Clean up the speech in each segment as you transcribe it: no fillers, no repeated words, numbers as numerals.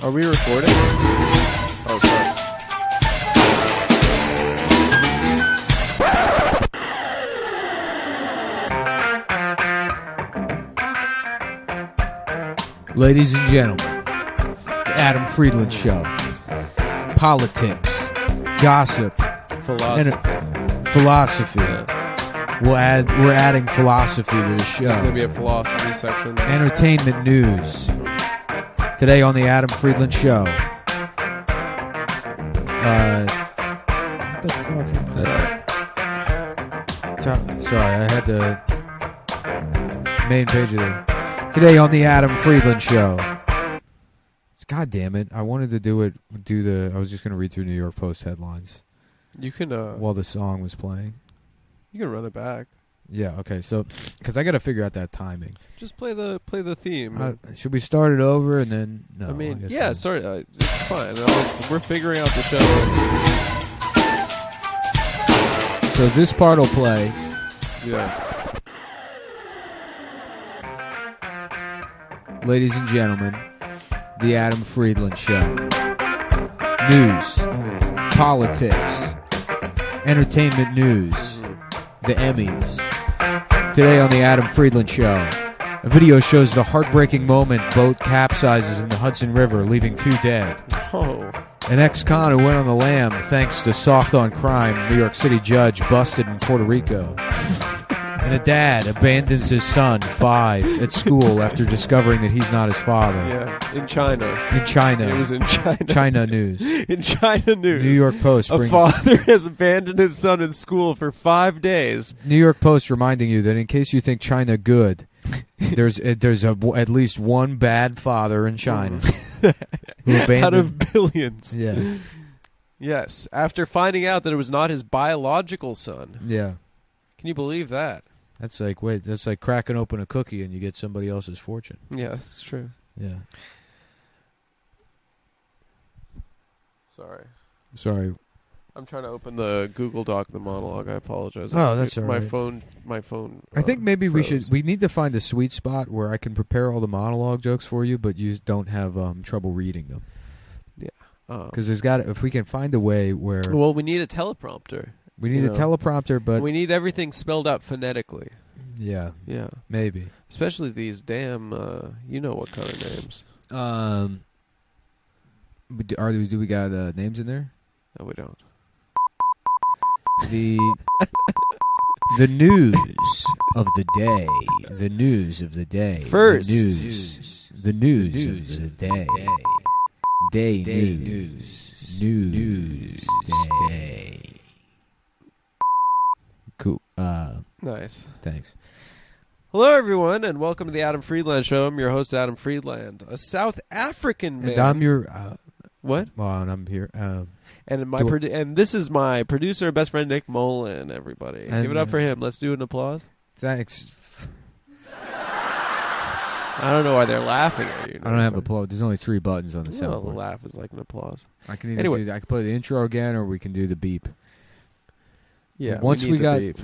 Are we recording? Oh, sorry. Ladies and gentlemen, the Adam Friedland Show. Politics, gossip, philosophy. We're adding philosophy to the show. There's going to be a philosophy section. Entertainment news. Today on the Adam Friedland Show. What the fuck? Sorry, I had the main page of the... Today on the Adam Friedland Show. God damn it. I wanted to I was just going to read through New York Post headlines. You can, while the song was playing. You can run it back. Yeah, okay. So, because I got to figure out that timing. Just play the theme. Should we start it over and then... No, I mean, yeah, sorry. It's fine. We're figuring out the show. So this part will play. Yeah. Ladies and gentlemen, the Adam Friedland Show. News, politics, entertainment news, the Emmys. Today on the Adam Friedland Show, a video shows the heartbreaking moment boat capsizes in the Hudson River, leaving 2 dead. Oh. An ex-con who went on the lam thanks to soft on crime New York City judge busted in Puerto Rico. And a dad abandons his son, 5, at school after discovering that he's not his father. Yeah, in China. In China. It was in China. China news. In China news. New York Post. A father has abandoned his son in school for 5 days. New York Post reminding you that in case you think China good, there's at least one bad father in China. Who abandoned... Out of billions. Yeah. Yes, after finding out that it was not his biological son. Yeah. Can you believe that? That's like cracking open a cookie and you get somebody else's fortune. Yeah, that's true. Yeah. Sorry. I'm trying to open the Google Doc, the monologue. I apologize. Oh, that's all right. My phone. I think maybe froze. we need to find a sweet spot where I can prepare all the monologue jokes for you, but you don't have trouble reading them. Yeah. Because if we can find a way where... Well, we need a teleprompter. We need a teleprompter, but... We need everything spelled out phonetically. Yeah. Yeah. Maybe. Especially these damn, you know what kind of names. Do we got names in there? No, we don't. The news of the day. The news of the day. First. The news of the day. Day news. News day. Cool. Nice. Thanks. Hello, everyone, and welcome to the Adam Friedland Show. I'm your host, Adam Friedland, a South African man. And I'm your... what? Well, and I'm here. And this is my producer and best friend, Nick Mullen, everybody. Give it up for him. Let's do an applause. Thanks. I don't know why they're laughing at you. I don't have applause. There's only 3 buttons on the soundboard. Well, the laugh is like an applause. I can either I can play the intro again, or we can do the beep. Yeah. Once we got the,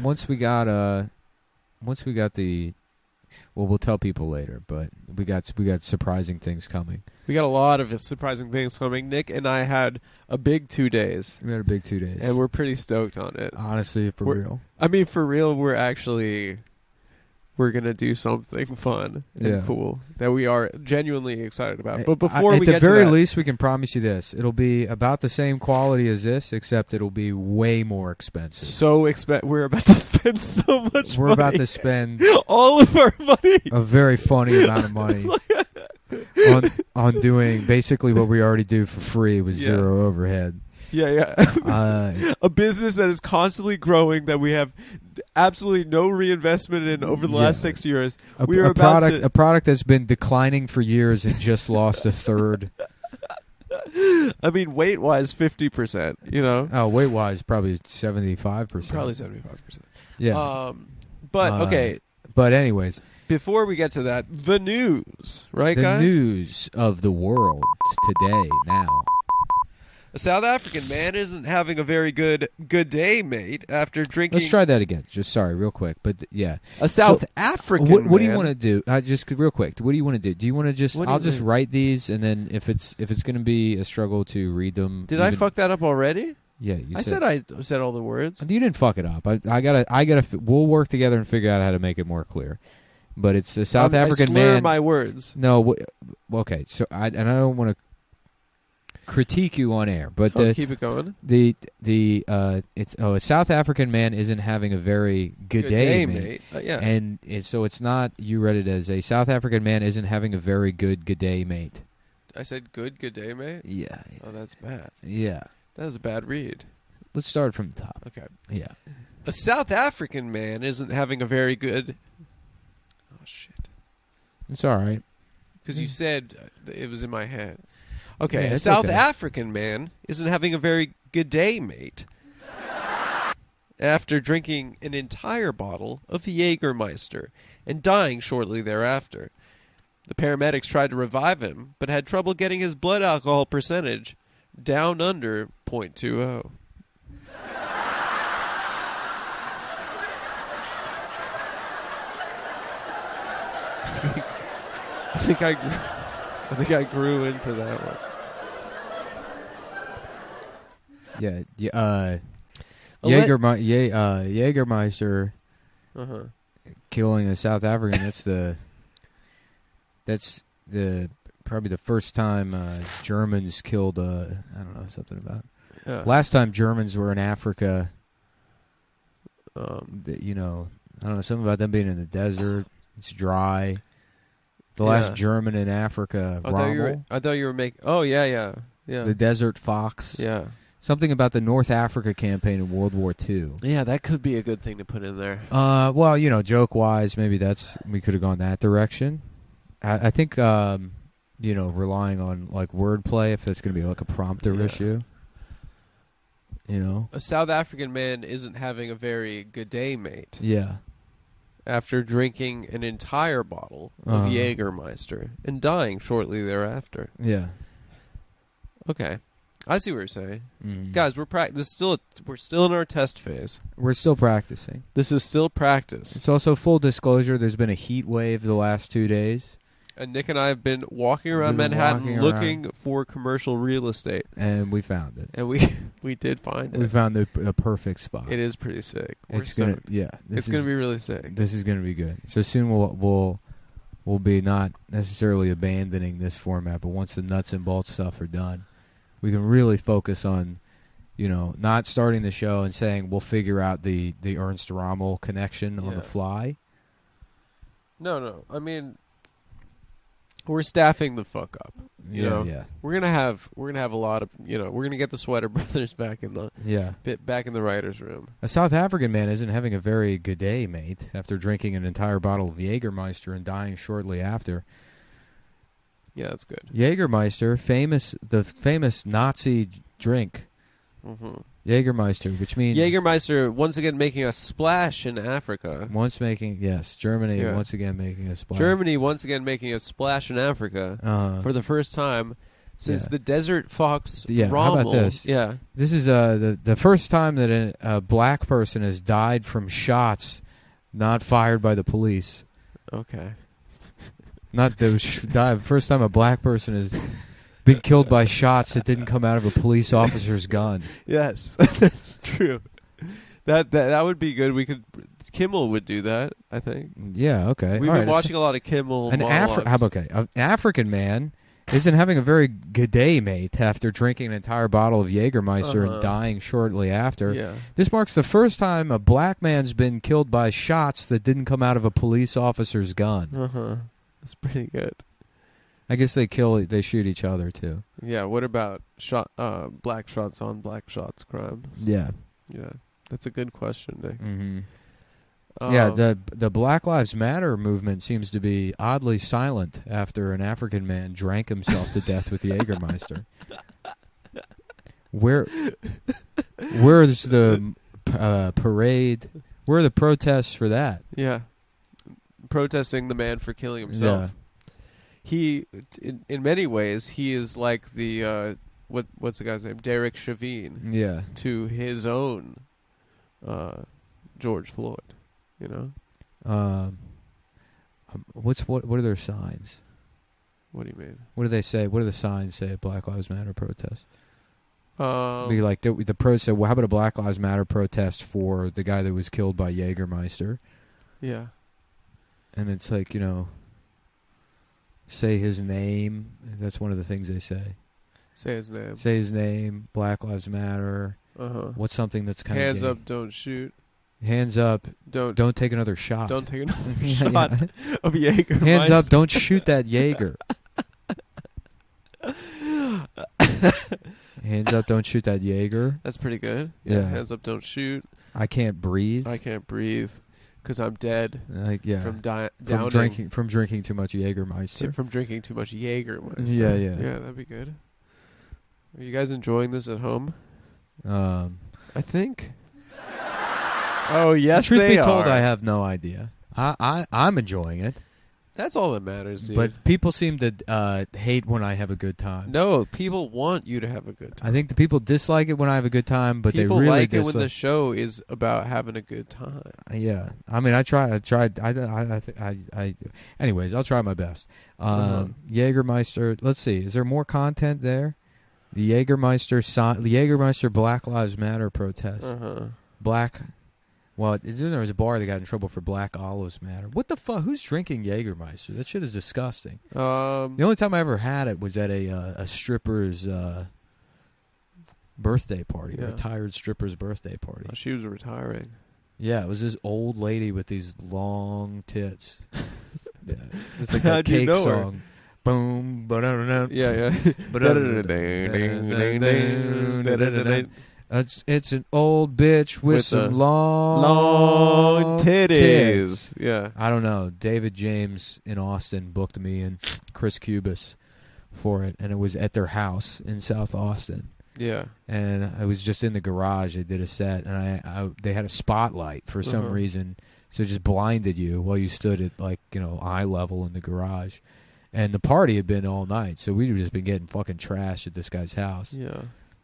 well, we'll tell people later, but we got surprising things coming. We got a lot of surprising things coming. Nick and I had a big 2 days. We had a big 2 days, and we're pretty stoked on it. Honestly, for real. I mean, for real, we're gonna do something fun and cool that we are genuinely excited about. But before we get to that, at the very least, we can promise you this: it'll be about the same quality as this, except it'll be way more expensive. We're about to spend so much. We're about to spend all of our money, a very funny amount of money, on doing basically what we already do for free with zero overhead. Yeah. A business that is constantly growing, that we have absolutely no reinvestment in over the last 6 years. A product that's been declining for years and just lost a third. I mean, weight-wise, 50%, you know? Oh, weight-wise, probably 75%. Probably 75%. Yeah. Okay. But anyways. Before we get to that, the news, right, guys? The news of the world today, now. A South African man isn't having a very good day, mate, after drinking... Let's try that again. Just sorry, real quick. But yeah. A South African what do you want to do? Just real quick. What do you want to do? Do you want to just... I'll just write these, and then if it's going to be a struggle to read them... Did I fuck that up already? Yeah, I said all the words. You didn't fuck it up. I gotta. We'll work together and figure out how to make it more clear. But it's a South African man. My words. No, okay. So I don't want to critique you on air, but keep it going. A South African man isn't having a very good day, mate. Yeah, and so it's not. You read it as a South African man isn't having a very good day, mate. I said good day, mate. Yeah. Oh, that's bad. Yeah. That was a bad read. Let's start from the top. Okay. Yeah. A South African man isn't having a very good... Oh, shit. It's all right. Because you said it was in my head. Okay. Yeah, a South African man isn't having a very good day, mate. After drinking an entire bottle of Jägermeister and dying shortly thereafter. The paramedics tried to revive him, but had trouble getting his blood alcohol percentage down under 0.20. I think I grew into that one. Yeah. Jägermeister killing a South African. That's the probably the first time Germans killed. I don't know, something about. Last time Germans were in Africa. I don't know, something about them being in the desert. It's dry. The last German in Africa, Rommel. I thought you were making... Oh, yeah. The Desert Fox. Yeah. Something about the North Africa campaign in World War II. Yeah, that could be a good thing to put in there. Well, joke-wise, maybe we could have gone that direction. I think, relying on, like, wordplay, if that's going to be, like, a prompter issue. A South African man isn't having a very good day, mate. Yeah. After drinking an entire bottle of Jägermeister and dying shortly thereafter. Yeah. Okay. I see what you're saying. Mm. Guys, we're still in our test phase. We're still practicing. This is still practice. It's also full disclosure, there's been a heat wave the last 2 days. And Nick and I have been walking around Manhattan looking for commercial real estate. And we found it. And we did find it. We found the perfect spot. It is pretty sick. It's gonna be really sick. This is gonna be good. So soon we'll be not necessarily abandoning this format, but once the nuts and bolts stuff are done, we can really focus on, not starting the show and saying we'll figure out the Ernst Rommel connection on the fly. No. I mean, we're staffing the fuck up. You know? We're gonna have a lot of we're gonna get the Sweater Brothers back in the back in the writers' room. A South African man isn't having a very good day, mate, after drinking an entire bottle of Jägermeister and dying shortly after. Yeah, that's good. Jägermeister, the famous Nazi drink. Mm-hmm. Jägermeister, which means... Jägermeister once again making a splash in Africa. Germany once again making a splash. Germany once again making a splash in Africa for the first time since the Desert Fox Rommel. How about this? Yeah. This is the first time that a black person has died from shots not fired by the police. Okay. Not the first time a black person has been killed by shots that didn't come out of a police officer's gun. Yes, that's true. That would be good. Kimmel would do that, I think. Yeah, okay. We've been watching a lot of Kimmel monologues. An African man isn't having a very good day, mate, after drinking an entire bottle of Jägermeister and dying shortly after. Yeah. This marks the first time a black man's been killed by shots that didn't come out of a police officer's gun. That's pretty good. I guess they shoot each other too. Yeah. What about black shots on black shots crimes? Yeah. Yeah. That's a good question, Nick. Mm-hmm. The Black Lives Matter movement seems to be oddly silent after an African man drank himself to death with Jägermeister. Where's the parade? Where are the protests for that? Yeah. Protesting the man for killing himself. Yeah. He, in many ways, he is like the what's the guy's name? Derek Chauvin. Yeah. To his own George Floyd. You know. What are their signs? What do you mean? What do they say? What do the signs say at Black Lives Matter protest? Be like the pro said, well, how about a Black Lives Matter protest for the guy that was killed by Jägermeister? Yeah. And it's like, you know, say his name. That's one of the things they say. Say his name. Say his name. Black Lives Matter. What's something that's kind Hands of up, don't shoot. Hands up. Don't take another shot. Don't take another shot of Jägermeister. Hands up, don't shoot that Jaeger. Hands up, don't shoot that Jaeger. That's pretty good. Yeah. Hands up, don't shoot. I can't breathe. I can't breathe because I'm dead. From drinking too much Jägermeister. From drinking too much Jägermeister. Yeah. Yeah, that'd be good. Are you guys enjoying this at home? I think. Oh yes, truth they be are. told, I have no idea. I'm enjoying it. That's all that matters, dude. But people seem to hate when I have a good time. No, people want you to have a good time. I think the people dislike it when I have a good time, but people they really like it when the show is about having a good time. Yeah, I mean, I tried. Anyways, I'll try my best. Jägermeister. Let's see. Is there more content there? The Jägermeister Black Lives Matter protest. Well, there was a bar that got in trouble for Black Olives Matter. What the fuck? Who's drinking Jägermeister? That shit is disgusting. The only time I ever had it was at a stripper's birthday party, a retired stripper's birthday party. Oh, she was retiring. Yeah, it was this old lady with these long tits. Yeah, it's like How'd that cake you know song. Her? Boom, ba-da-da-da. Yeah. It's an old bitch with some long titties. Yeah. I don't know. David James in Austin booked me and Chris Cubis for it, and it was at their house in South Austin. Yeah. And I was just in the garage. They did a set, and they had a spotlight for some reason, so it just blinded you while you stood at eye level in the garage. And the party had been all night, so we'd just been getting fucking trashed at this guy's house. Yeah.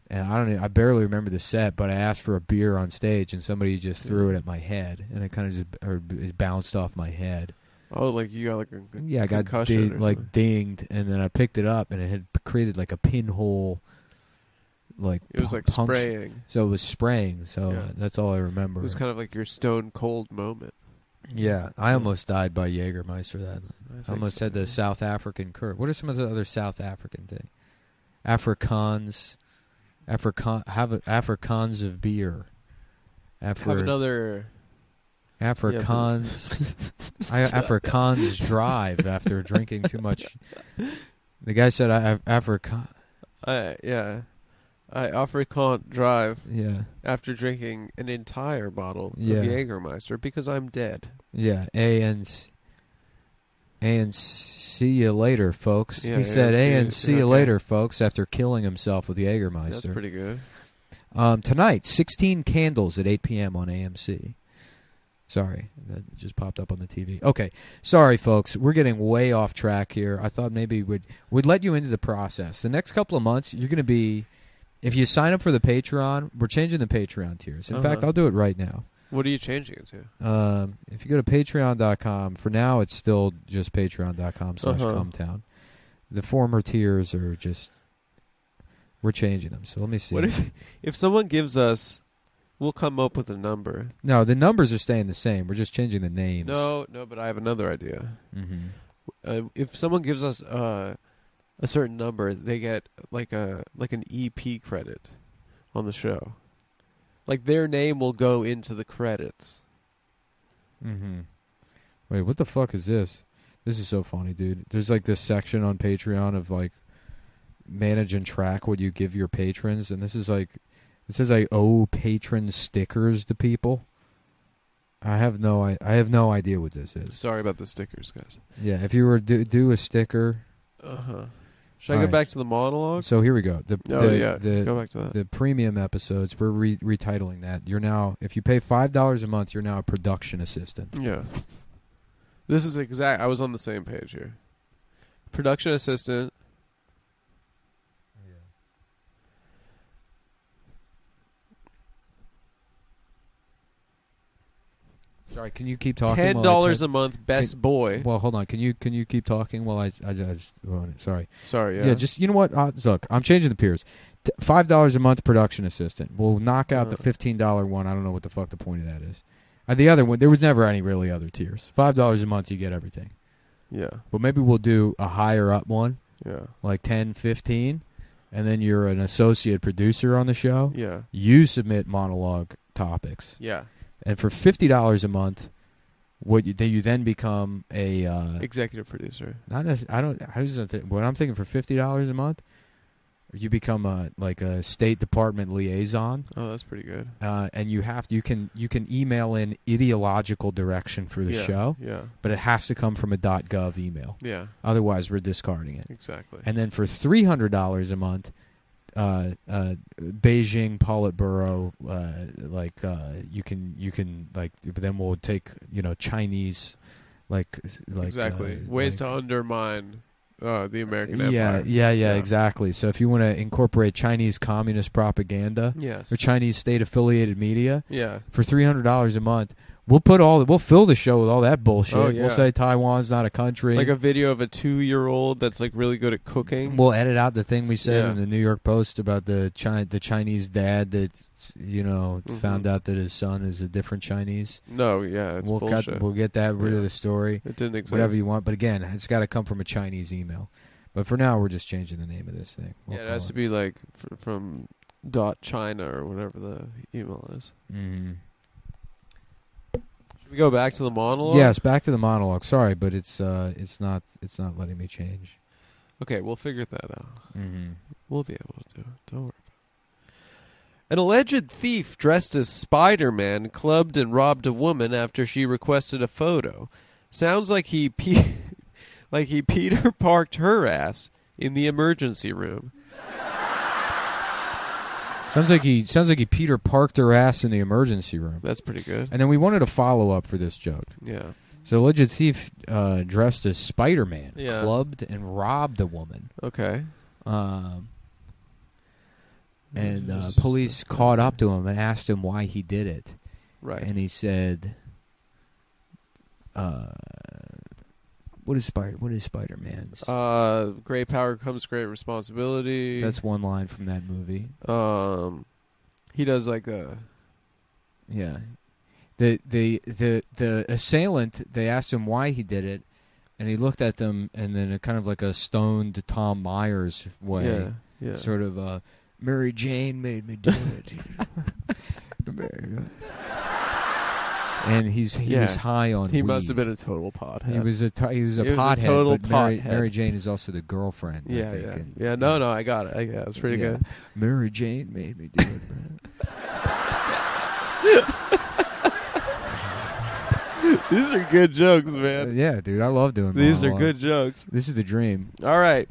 And I barely remember the set, but I asked for a beer on stage, and somebody just threw it at my head, and it kind of it bounced off my head. Oh, like you got I got dinged, and then I picked it up, and it had created like a pinhole. It was like spraying. So it was spraying. So that's all I remember. It was kind of like your stone cold moment. Yeah, I almost died by Jägermeister that night. I almost had the South African curve. What are some of the other South African things? Afrikaans of beer. Have another Afrikaans. Afrikaans drive after drinking too much. The guy said Afrikaans. I Afrikaans drive. Yeah. After drinking an entire bottle of Jägermeister because I'm dead. Yeah. And see you later, folks. Yeah, he said, and see you later, folks, after killing himself with Jägermeister. That's pretty good. Tonight, 16 Candles at 8 p.m. on AMC. Sorry, that just popped up on the TV. Okay, sorry, folks. We're getting way off track here. I thought maybe we'd let you into the process. The next couple of months, you're going to be, if you sign up for the Patreon, we're changing the Patreon tiers. In fact, I'll do it right now. What are you changing it to? If you go to patreon.com, for now it's still just patreon.com/cumtown. The former tiers are just, we're changing them. So let me see. What if someone gives us, we'll come up with a number. No, the numbers are staying the same. We're just changing the names. No, but I have another idea. Mm-hmm. If someone gives us a certain number, they get like an EP credit on the show. Like their name will go into the credits. Mm-hmm. Wait, what the fuck is this? This is so funny, dude. There's like this section on Patreon of like manage and track what you give your patrons, and this is like, it says I owe patron stickers to people. I have no idea what this is. Sorry about the stickers, guys. Yeah, if you were to do a sticker. Should I go back to the monologue? So here we go. Go back to that. The premium episodes, we're retitling that. You're now, if you pay $5 a month, you're now a production assistant. Yeah. This is I was on the same page here. Production assistant. Sorry, can you keep talking? $10 a month, best boy. Well, hold on. Can you keep talking while I just sorry. Sorry, yeah. Yeah, just you know what? Look, I'm changing the peers. $5 a month production assistant. We'll knock out the $15 one. I don't know what the fuck the point of that is. The other one, there was never any really other tiers. $5 a month, you get everything. Yeah. But maybe we'll do a higher up one. Yeah. Like 10, 15, and then you're an associate producer on the show. Yeah. You submit monologue topics. Yeah. And for $50 a month, you then become a executive producer. What I'm thinking for $50 a month, you become a State Department liaison. Oh, that's pretty good. And you can email in ideological direction for the show. Yeah. But it has to come from a .gov email. Yeah. Otherwise, we're discarding it. Exactly. And then for $300 a month, Beijing Politburo, you can then we'll take Chinese, exactly ways to undermine the American Empire. Yeah, exactly. So if you want to incorporate Chinese communist propaganda, yes, or Chinese state-affiliated media, yeah, for $300 a month, we'll fill the show with all that bullshit. Oh, yeah. We'll say Taiwan's not a country. Like a video of a 2-year-old that's really good at cooking. We'll edit out the thing we said in the New York Post about the Chinese dad that found out that his son is a different Chinese. No, yeah, it's bullshit. We'll get that rid of the story. It didn't exist. Whatever you want, but again, it's got to come from a Chinese email. But for now, we're just changing the name of this thing. It has to be from .China or whatever the email is. Mm-hmm. We go back to the monologue? Yes, back to the monologue. Sorry, but it's not letting me change. Okay, we'll figure that out. Mm-hmm. We'll be able to do it. Don't worry about it. An alleged thief dressed as Spider-Man clubbed and robbed a woman after she requested a photo. Sounds like he Peter parked her ass in the emergency room. Sounds like he Peter parked her ass in the emergency room. That's pretty good. And then we wanted a follow-up for this joke. Yeah. So alleged thief dressed as Spider-Man clubbed and robbed a woman. Okay. And police caught up to him and asked him why he did it. Right. And he said, What is Spider-Man's? Great power comes great responsibility. That's one line from that movie. He does like a... Yeah. The assailant, they asked him why he did it, and he looked at them, and then kind of like a stoned Tom Myers way. Yeah. Sort of, Mary Jane made me do it. And he was high on weed. He must have been a total pothead. He was a pothead, total but pothead. Mary Jane is also the girlfriend. Yeah, I think, yeah. No, I got it. Yeah, it's pretty good. Mary Jane made me do it, man. These are good jokes, man. Yeah, dude, I love doing these. monologue. Are good jokes. This is the dream. All right.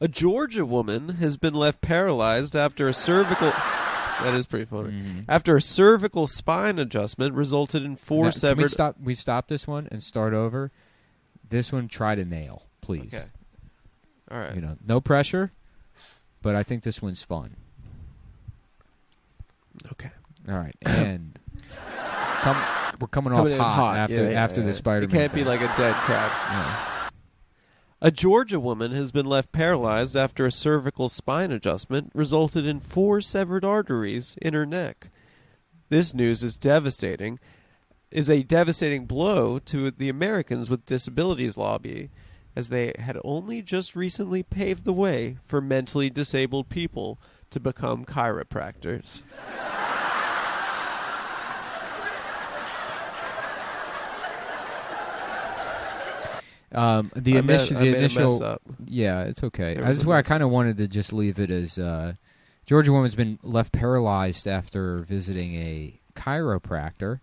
A Georgia woman has been left paralyzed after a cervical... That is pretty funny. After a cervical spine adjustment resulted in severed... Can we stop this one and start over? This one, try to nail, please. Okay. All right. No pressure, but I think this one's fun. Okay. All right. And we're coming off hot after the Spider-Man. It can't be like a dead crab. Yeah. A Georgia woman has been left paralyzed after a cervical spine adjustment resulted in 4 severed arteries in her neck. This news is a devastating blow to the Americans with Disabilities lobby, as they had only just recently paved the way for mentally disabled people to become chiropractors. The initial mess up. Yeah, it's okay. That's why I kind of wanted to just leave it as Georgia woman's been left paralyzed after visiting a chiropractor.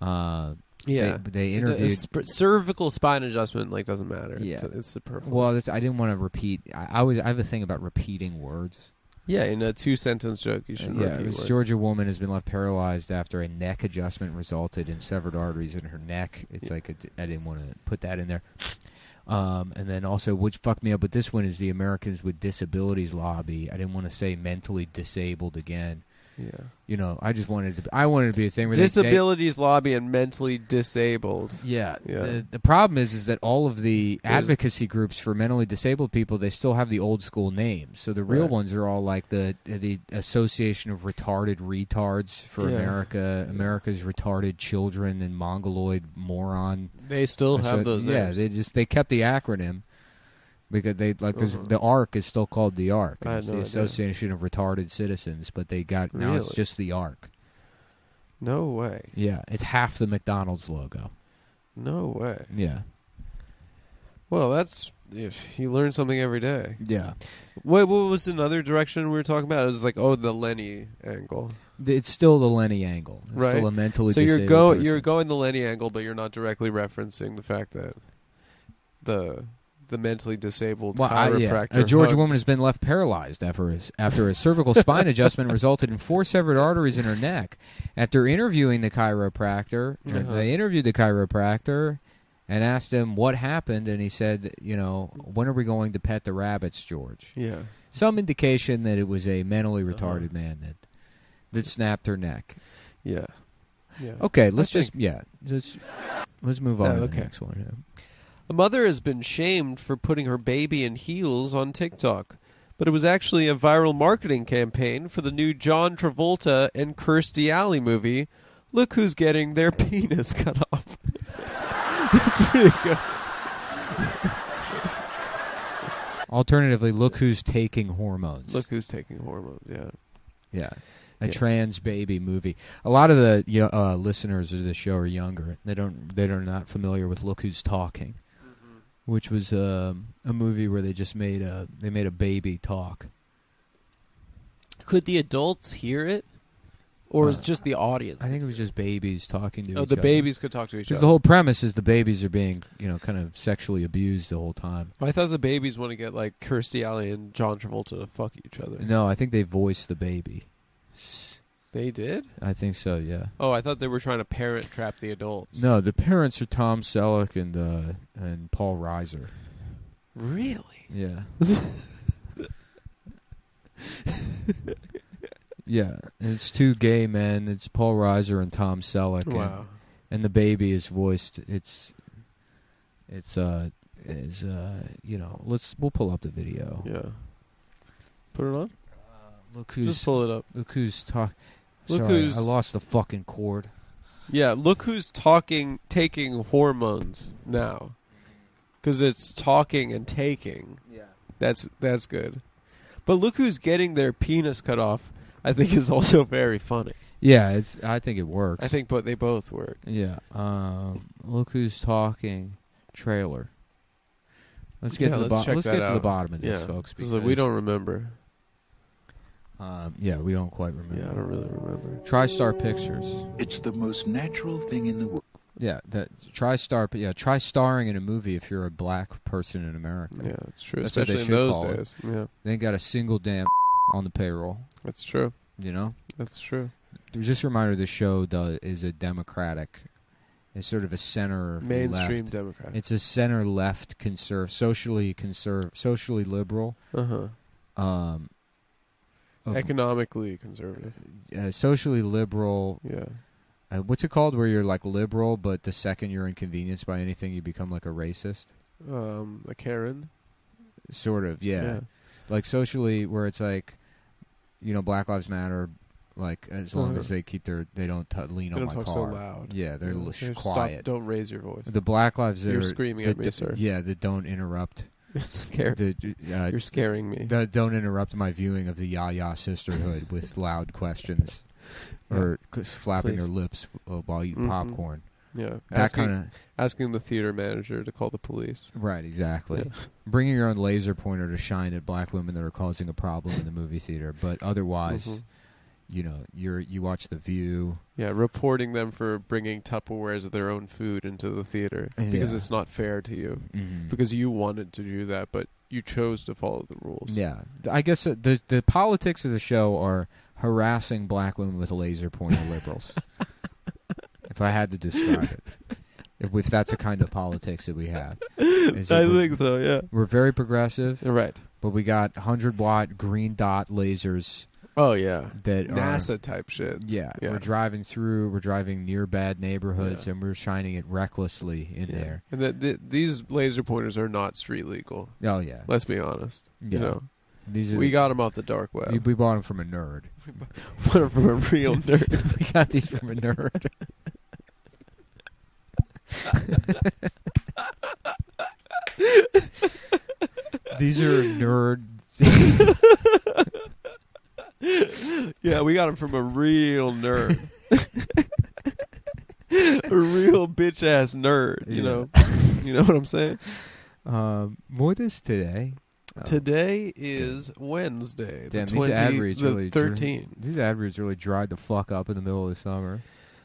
They interviewed cervical spine adjustment. Doesn't matter. Yeah, it's superfluous. Well, I didn't want to repeat. I have a thing about repeating words. Yeah, in a 2-sentence joke, you should repeat words. Georgia woman has been left paralyzed after a neck adjustment resulted in severed arteries in her neck. It's I didn't want to put that in there. And then also, which fucked me up with this one is the Americans with Disabilities lobby. I didn't want to say mentally disabled again. Yeah. You know, I wanted it to be a thing where disabilities lobby and mentally disabled. Yeah. Yeah. The problem is that all of the advocacy groups for mentally disabled people, they still have the old school names. So the real ones are all like the Association of Retarded Retards for America, America's Retarded Children and Mongoloid Moron. They still have those names. Yeah, they kept the acronym. Because the ARC is still called the ARC. It's the Association of Retarded Citizens, but now it's just the ARC. No way. Yeah, it's half the McDonald's logo. No way. Yeah. Well, you learn something every day. Yeah. What was another direction we were talking about? It was like, the Lenny angle. It's still the Lenny angle. It's right. Still a mentally so disabled you're going the Lenny angle, but you're not directly referencing the fact that the mentally disabled chiropractor. A Georgia woman has been left paralyzed after a cervical spine adjustment resulted in 4 severed arteries in her neck. After interviewing the chiropractor, they interviewed the chiropractor and asked him what happened, and he said, when are we going to pet the rabbits, George? Yeah. Some indication that it was a mentally retarded man that snapped her neck. Yeah. Yeah. Okay, let's move on to the next one here. A mother has been shamed for putting her baby in heels on TikTok, but it was actually a viral marketing campaign for the new John Travolta and Kirstie Alley movie, Look Who's Getting Their Penis Cut Off. That's pretty good. Alternatively, Look Who's Taking Hormones. Look Who's Taking Hormones, yeah. Yeah. A trans baby movie. A lot of the listeners of this show are younger. They are not familiar with Look Who's Talking. Which was a movie where they just made a baby talk. Could the adults hear it, or is it just the audience? I think it was just babies talking to each other. Oh, the babies could talk to each other. Because the whole premise is the babies are being, kind of sexually abused the whole time. I thought the babies want to get like Kirstie Alley and John Travolta to fuck each other. No, I think they voiced the baby. They did? I think so, yeah. Oh, I thought they were trying to parent trap the adults. No, the parents are Tom Selleck and Paul Reiser. Really? Yeah. Yeah, and it's 2 gay men. It's Paul Reiser and Tom Selleck. Wow. And the baby is voiced. We'll pull up the video. Yeah. Put it on? Look who's just pull it up. Look who's talking. Look Sorry, who's I lost the fucking cord. Yeah, look who's taking hormones now. Because it's talking and taking. Yeah. That's good. But look who's getting their penis cut off, I think is also very funny. Yeah, I think it works. I think they both work. Yeah. Look who's talking trailer. Let's get to the bottom of this, folks. Because we don't remember. We don't quite remember. Yeah, I don't really remember. TriStar Pictures. It's the most natural thing in the world. Yeah, try starring in a movie if you're a black person in America. Yeah, that's true. That's especially in those days. Yeah, they ain't got a single damn on the payroll. That's true. That's true. Just a reminder: the show is a Democratic. It's sort of a center mainstream left. Democrat. It's a center left socially liberal. Economically conservative. Socially liberal. Yeah. What's it called where you're like liberal, but the second you're inconvenienced by anything, you become like a racist? A Karen? Sort of, yeah. Like socially, where it's like, Black Lives Matter, like as long as they keep they don't lean on my car. They don't talk so loud. Yeah, they're quiet. Stop, don't raise your voice. The Black Lives You're screaming at me, sir. Yeah, that don't interrupt. You're scaring me. That don't interrupt my viewing of the Ya-Ya Sisterhood with loud questions. Or flapping their lips while eating popcorn. Yeah, asking the theater manager to call the police. Right, exactly. Yeah. Bringing your own laser pointer to shine at black women that are causing a problem in the movie theater, but otherwise, you watch The View. Yeah, reporting them for bringing Tupperwares of their own food into the theater because it's not fair to you because you wanted to do that, but you chose to follow the rules. Yeah, I guess the politics of the show are harassing black women with laser pointer liberals. If I had to describe it, if that's a kind of politics that we have, I think so. Yeah, we're very progressive. Right, but we got 100-watt green dot lasers Oh yeah, that NASA type shit. Yeah, we're driving near bad neighborhoods, and we're shining it recklessly in there. And these laser pointers are not street legal. Oh yeah, let's be honest. Yeah. You know, we got them off the dark web. We bought them from a nerd. We bought them from a real nerd. We got these from a nerd. These are nerds. Yeah, we got them from a real nerd. A real bitch ass nerd. You know what I'm saying. What is today? Today is Wednesday. Damn, these ad reads really 13. These ad reads really dried the fuck up in the middle of the summer.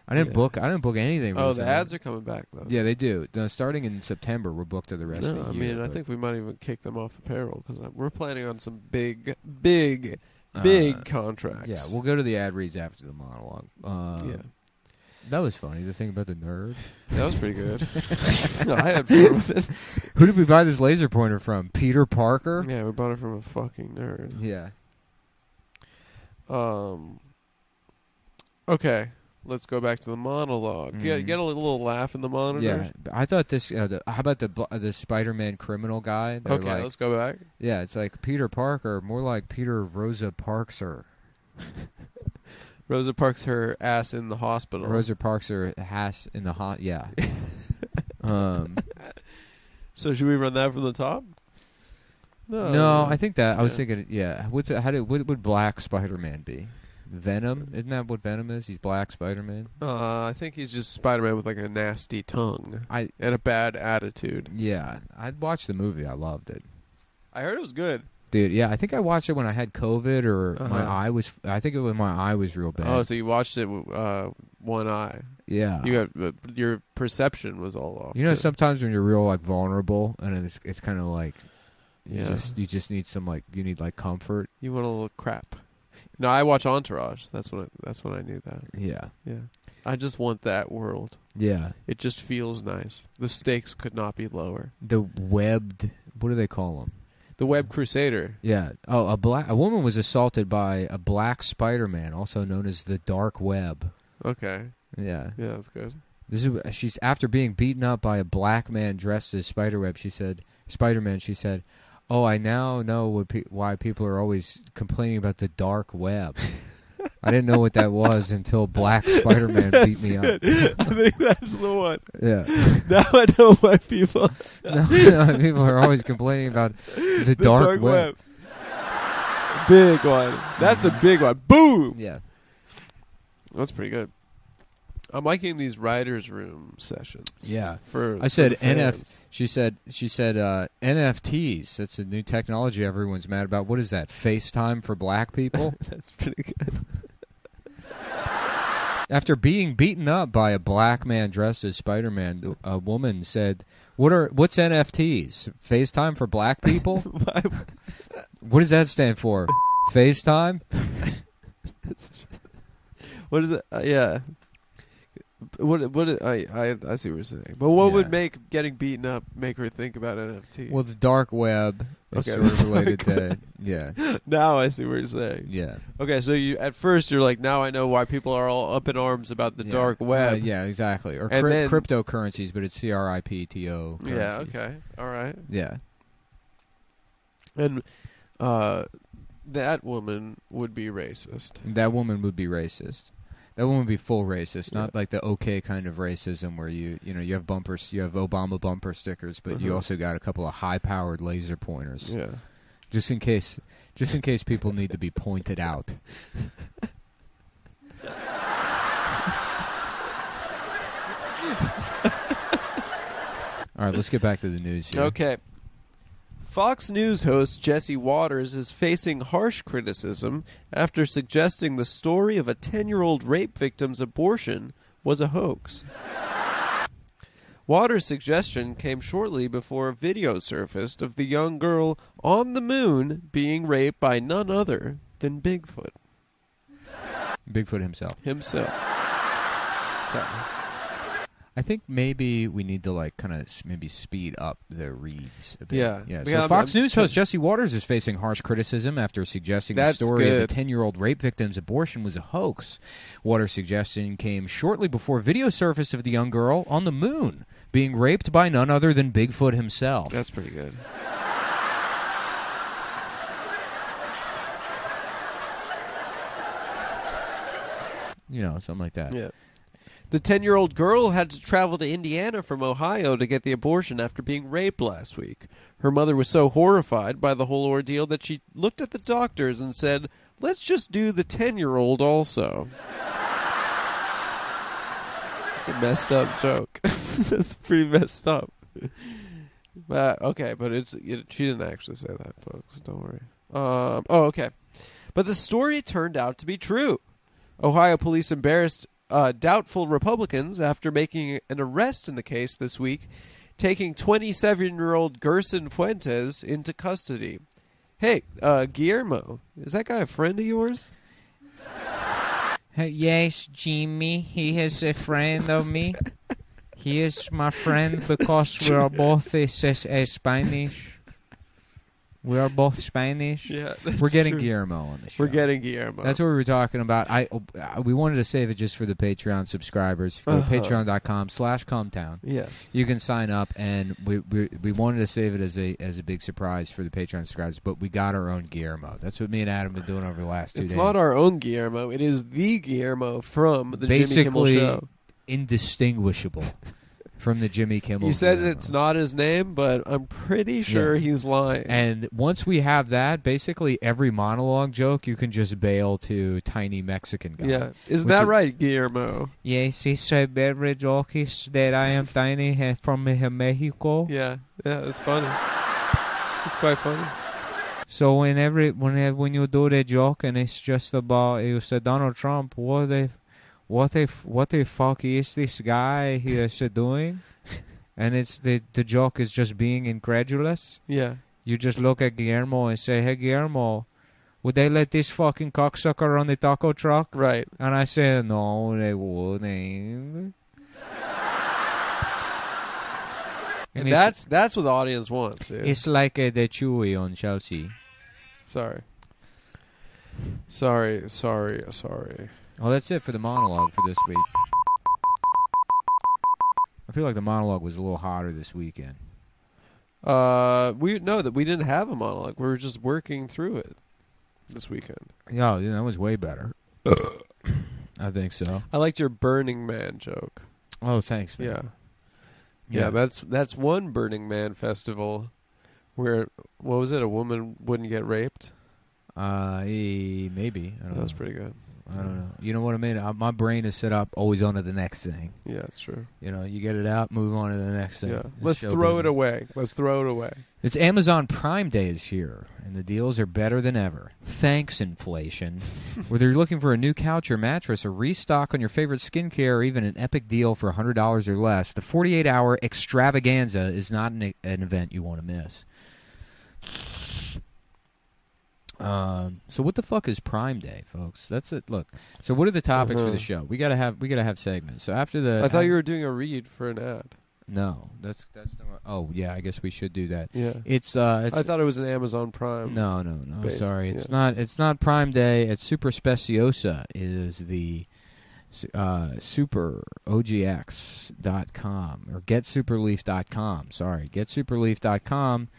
I didn't book anything. Oh, the ads are coming back though. Yeah, they do. Starting in September, we're booked to the rest of the year. I mean, I think we might even kick them off the payroll because we're planning on some big contracts. Yeah, we'll go to the ad reads after the monologue. Yeah. That was funny. The thing about the nerd. That was pretty good. No, I had fun with it. Who did we buy this laser pointer from? Peter Parker? Yeah, we bought it from a fucking nerd. Yeah. Okay, let's go back to the monologue. Get a little laugh in the monitor. Yeah, I thought this. How about the Spider-Man criminal guy? They're Okay, let's go back. Yeah, it's like Peter Parker, more like Peter Rosa Parkser. Rosa parks her ass in the hospital. Rosa parks her ass in the yeah. So should we run that from the top? No, I think that I was thinking. Yeah, what would Black Spider-Man be? Venom? Isn't that what Venom is? He's Black Spider-Man. I think he's just Spider-Man with like a nasty tongue and a bad attitude. Yeah, I watched the movie. I loved it. I heard it was good. Dude, yeah, I think I watched it when I had COVID or my eye was. I think it was my eye was real bad. Oh, so you watched it with one eye? Yeah. Your perception was all off. You know, sometimes when you're real like vulnerable, and it's kind of like, you just need some you need comfort. You want a little crap. No, I watch Entourage. That's when I knew that. Yeah. Yeah. I just want that world. Yeah. It just feels nice. The stakes could not be lower. The webbed. What do they call them? The Web Crusader. Yeah. Oh, a woman was assaulted by a Black Spider-Man, also known as the Dark Web. Okay. Yeah. Yeah, that's good. She's after being beaten up by a black man dressed as Spider-Man. She said, "Oh, I now know why people are always complaining about the dark web. I didn't know what that was until Black Spider-Man beat me up." I think that's the one. Yeah. Now I know why people... people are always complaining about the dark web. Big one. That's a big one. Boom! Yeah. That's pretty good. I'm liking these writers' room sessions. Yeah. I said She said NFTs. That's a new technology everyone's mad about. What is that? FaceTime for black people? That's pretty good. After being beaten up by a black man dressed as Spider-Man, a woman said, "What's NFTs? FaceTime for black people?" What does that stand for? FaceTime? What is it? Yeah. I see what you're saying. But what would make getting beaten up make her think about NFT? Well, the dark web is sort of related to... Yeah. Now I see what you're saying. Yeah. Okay, so at first you're like, now I know why people are all up in arms about the dark web. Yeah, exactly. Or then, cryptocurrencies, but it's CRIPTO currencies. Yeah, okay. All right. Yeah. And that woman would be racist. That woman would be racist. That one would be full racist, not like the okay kind of racism where you have bumpers, you have Obama bumper stickers, but you also got a couple of high-powered laser pointers. Yeah. Just in case people need to be pointed out. All right, let's get back to the news here. Okay. Fox News host Jesse Waters is facing harsh criticism after suggesting the story of a 10-year-old rape victim's abortion was a hoax. Waters' suggestion came shortly before a video surfaced of the young girl on the moon being raped by none other than Bigfoot. Bigfoot himself. Sorry. I think maybe we need to like kind of maybe speed up the reads a bit. Yeah. So Fox News host Jesse Waters is facing harsh criticism after suggesting the story of a 10-year-old rape victim's abortion was a hoax. Waters' suggestion came shortly before video surfaced of the young girl on the moon being raped by none other than Bigfoot himself. That's pretty good. You know, something like that. Yeah. The 10-year-old girl had to travel to Indiana from Ohio to get the abortion after being raped last week. Her mother was so horrified by the whole ordeal that she looked at the doctors and said, "Let's just do the 10-year-old also." It's a messed up joke. That's pretty messed up. Okay, but she didn't actually say that, folks. Don't worry. Okay. But the story turned out to be true. Ohio police embarrassed doubtful Republicans after making an arrest in the case this week, taking 27-year-old Gerson Fuentes into custody. Hey, Guillermo, is that guy a friend of yours? Yes, Jimmy, he is a friend of me. He is my friend because we are both Spanish. We are both Spanish. Yeah, we're getting true. Guillermo on the show. We're getting Guillermo. That's what we were talking about. We wanted to save it just for the Patreon subscribers. Go to patreon.com/cumtown. Yes. You can sign up, and we wanted to save it as a big surprise for the Patreon subscribers, but we got our own Guillermo. That's what me and Adam have been doing over the last 2 days. It's not our own Guillermo. It is the Guillermo from the Jimmy Kimmel Show. Basically indistinguishable from the Jimmy Kimmel Show. He says it's not his name, but I'm pretty sure he's lying. And once we have that, basically every monologue joke you can just bail to tiny Mexican guy. Yeah. Isn't that right, Guillermo? Yes, it's a very joke is that I am tiny from Mexico. Yeah. Yeah, it's funny. It's quite funny. So when you do the joke and it's just about you say Donald Trump, what the fuck is this guy he is doing? And it's the joke is just being incredulous. Yeah. You just look at Guillermo and say, "Hey Guillermo, would they let this fucking cocksucker on the taco truck?" Right. And I say, "No, they wouldn't." And that's what the audience wants. Dude. It's like the Chewy on Chelsea. Sorry. Well, that's it for the monologue for this week. I feel like the monologue was a little hotter this weekend. We know that we didn't have a monologue. We were just working through it this weekend. Yeah, that was way better. I think so. I liked your Burning Man joke. Oh, thanks, man. Yeah, that's one Burning Man festival where, what was it, a woman wouldn't get raped? Maybe. I don't know. That was pretty good. I don't know. You know what I mean? My brain is set up always on to the next thing. Yeah, that's true. You know, you get it out, move on to the next thing. Yeah. Let's throw it away. It's Amazon Prime Day is here, and the deals are better than ever. Thanks, inflation. Whether you're looking for a new couch or mattress, a restock on your favorite skincare, or even an epic deal for $100 or less, the 48-hour extravaganza is not an event you want to miss. So what the fuck is Prime Day, folks? That's it. Look. So what are the topics for the show? We gotta have segments. So after the, I thought you were doing a read for an ad. No, that's not. Oh yeah, I guess we should do that. Yeah. It's I thought it was an Amazon Prime. No. Based. Sorry, it's not. It's not Prime Day. It's Super Speciosa is the superogx.com or getsuperleaf.com. Sorry, getsuperleaf.com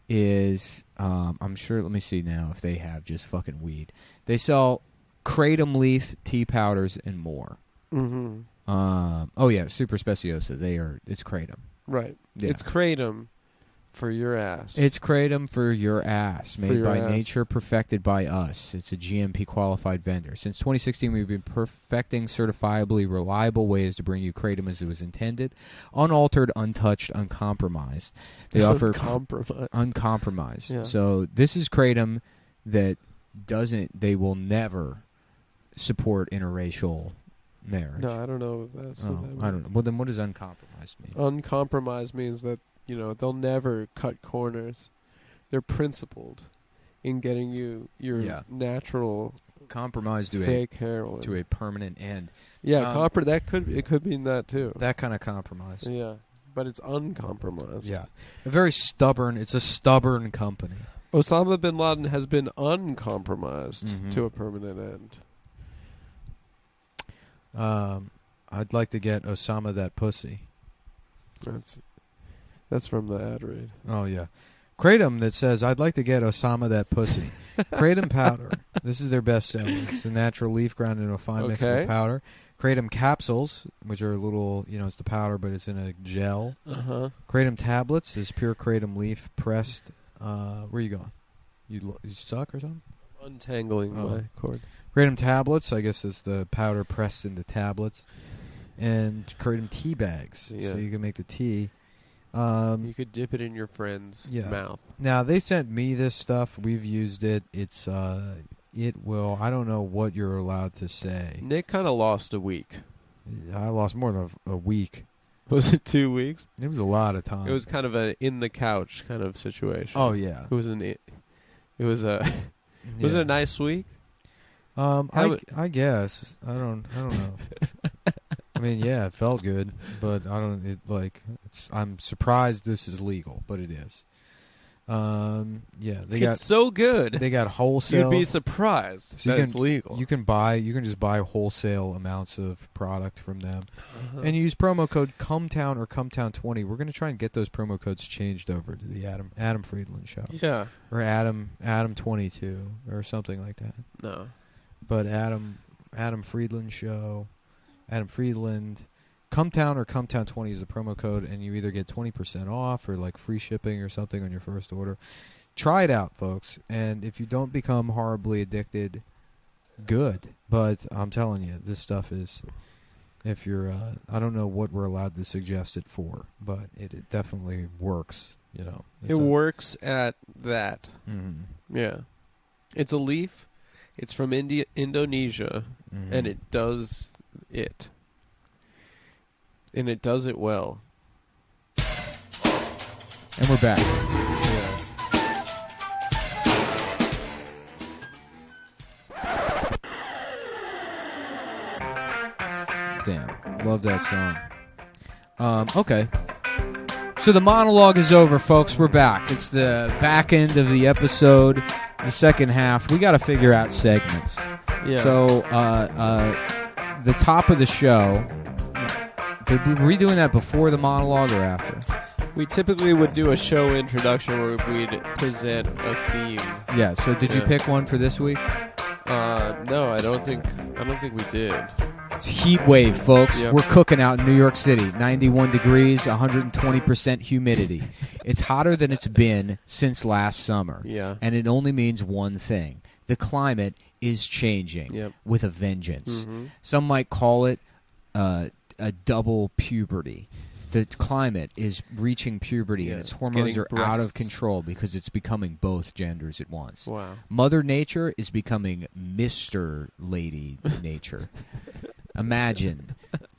is I'm sure, let me see now if they have just fucking weed. They sell kratom leaf, tea powders, and more. Mm-hmm. Oh yeah, Super Speciosa. It's kratom. Right. Yeah. It's kratom for your ass. It's kratom for your ass, made by ass. nature, perfected by us. It's a GMP qualified vendor. Since 2016, we've been perfecting certifiably reliable ways to bring you kratom as it was intended, unaltered, untouched, uncompromised. They offer uncompromised. Yeah. So this is kratom that they will never support interracial marriage. No, I don't know. What that means. I don't know. Well, then what does uncompromised mean? Uncompromised means that, they'll never cut corners. They're principled in getting you your natural Compromise to fake heroin. to a permanent end. Yeah, it could mean that too. That kind of compromise. Yeah, but it's uncompromised. Yeah, it's a stubborn company. Osama bin Laden has been uncompromised to a permanent end. I'd like to get Osama that pussy. That's from the ad read. Oh yeah, Kratom that says I'd like to get Osama that pussy. Kratom powder. This is their best seller. It's a natural leaf ground into a fine mix of powder. Kratom capsules, which are a little, it's the powder, but it's in a gel. Kratom tablets is pure kratom leaf pressed. Where are you going? You suck or something? Untangling my cord. Kratom tablets, I guess, is the powder pressed into tablets. And kratom tea bags, so you can make the tea. You could dip it in your friend's mouth. Now, they sent me this stuff. We've used it. It's it will. I don't know what you're allowed to say. Nick kind of lost a week. I lost more than a week. Was it 2 weeks? It was a lot of time. It was kind of a in the couch kind of situation. Oh yeah. Was it a nice week? I guess. I don't know. I mean, yeah, it felt good, but I'm surprised this is legal, but it is. It's so good. They got wholesale. You'd be surprised that it's legal. You can just buy wholesale amounts of product from them, and use promo code cumtown or cumtown20. We're going to try and get those promo codes changed over to the Adam Friedland Show. Yeah, or Adam22 or something like that. No, but Adam Friedland Show, Adam Friedland. Cumtown or Cumtown20 is the promo code, and you either get 20% off or like free shipping or something on your first order. Try it out, folks, and if you don't become horribly addicted, good. But I'm telling you, this stuff is, if you're, I don't know what we're allowed to suggest it for, but it definitely works, It works at that. Mm-hmm. Yeah. It's a leaf. It's from Indonesia, and it does it. And it does it well. And we're back. Yeah. Damn. Love that song. Okay. So the monologue is over, folks. We're back. It's the back end of the episode, the second half. We got to figure out segments. Yeah. So, the top of the show... Were we doing that before the monologue or after? We typically would do a show introduction where we'd present a theme. Yeah, so did you pick one for this week? No, I don't think we did. It's heat wave, folks. Yep. We're cooking out in New York City. 91 degrees, 120% humidity. It's hotter than it's been since last summer. Yeah. And it only means one thing. The climate is changing with a vengeance. Mm-hmm. Some might call it a double puberty. The climate is reaching puberty, and its hormones are out of control because it's becoming both genders at once. Wow. Mother Nature is becoming Mr. Lady Nature. Imagine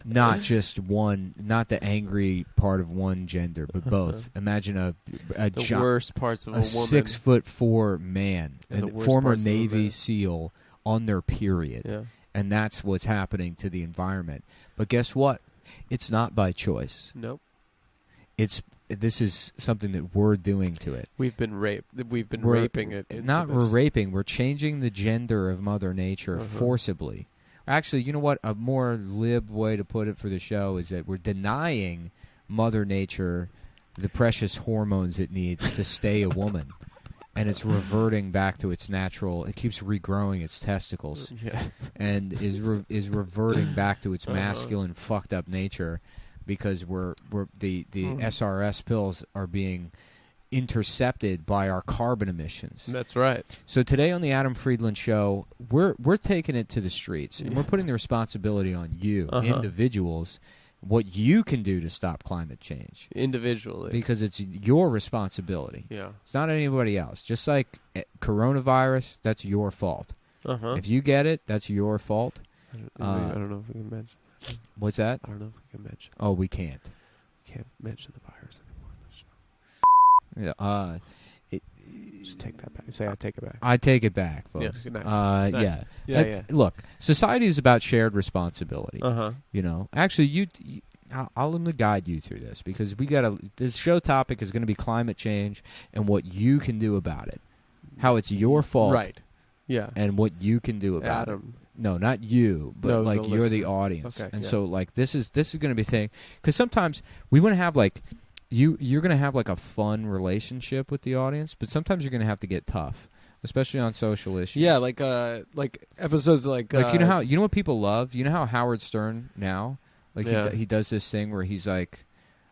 not just one, not the angry part of one gender, but both. Imagine the worst parts of a woman. 6'4" man, and a former Navy SEAL on their period. Yeah. And that's what's happening to the environment. But guess what? It's not by choice. Nope. This is something that we're doing to it. We've been raping it. We're raping. We're changing the gender of Mother Nature forcibly. Actually, you know what? A more lib way to put it for the show is that we're denying Mother Nature the precious hormones it needs to stay a woman. And it's reverting back to its natural. It keeps regrowing its testicles, and is reverting back to its masculine, fucked up nature, because the SRS pills are being intercepted by our carbon emissions. That's right. So today on the Adam Friedland Show, we're taking it to your streets, and we're putting the responsibility on you, individuals. What you can do to stop climate change. Individually. Because it's your responsibility. Yeah. It's not anybody else. Just like coronavirus, that's your fault. If you get it, that's your fault. I don't know if we can mention that. What's that? I don't know if we can mention that. Oh, we can't. We can't mention the virus anymore on the show. Yeah. Just take that back. Say I take it back. I take it back, folks. Yeah, nice. Nice. Yeah. Look, society is about shared responsibility. You know, actually, I'll let me guide you through this because this show topic is going to be climate change and what you can do about it. How it's your fault, right? Yeah, and what you can do about it. No, not you, but like you're the audience, okay, and so like this is going to be a thing because sometimes we want to have like you're going to have like a fun relationship with the audience, but sometimes you're going to have to get tough, especially on social issues. Yeah, like episodes like you know what people love. You know how Howard Stern now, like he does this thing where he's like,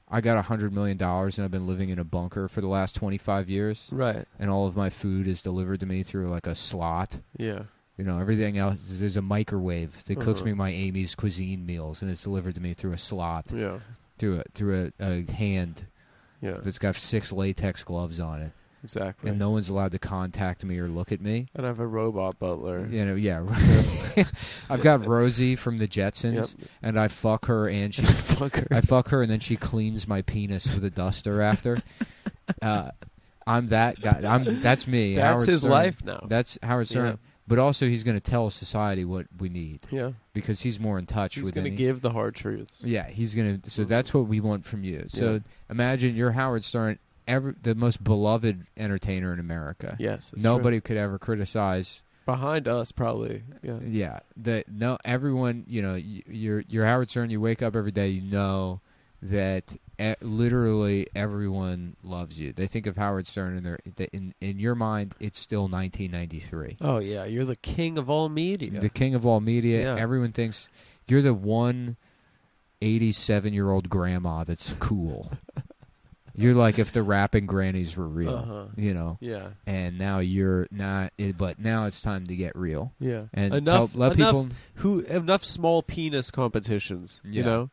I got $100 million and I've been living in a bunker for the last 25 years, right? And all of my food is delivered to me through like a slot. Yeah. You know, everything else, there's a microwave that cooks me my Amy's Cuisine meals, and it's delivered to me through a slot. Yeah. Through a hand. Yeah. That's got 6 latex gloves on it. Exactly. And no one's allowed to contact me or look at me. And I have a robot butler. You know, yeah. I've got Rosie from the Jetsons, and I fuck her, and she I fuck her, and then she cleans my penis with a duster after. I'm that guy. That's me. That's Howard his Stern. life now. That's Howard Stern. Yeah. But also, he's going to tell society what we need. Yeah. Because he's more in touch with it. He's going to give the hard truths. Yeah, he's going to. So that's what we want from you. So imagine you're Howard Stern, the most beloved entertainer in America. Yes. Nobody could ever criticize. Behind us, probably. Yeah. Yeah. Everyone, you know, you're Howard Stern. You wake up every day, you know that literally everyone loves you. They think of Howard Stern, and in your mind, it's still 1993. Oh yeah, you're the king of all media. The king of all media. Yeah. Everyone thinks you're the one 87-year-old grandma that's cool. You're like if the rapping grannies were real, you know. Yeah. And now you're not. But now it's time to get real. Yeah. And enough small penis competitions. Yeah. You know.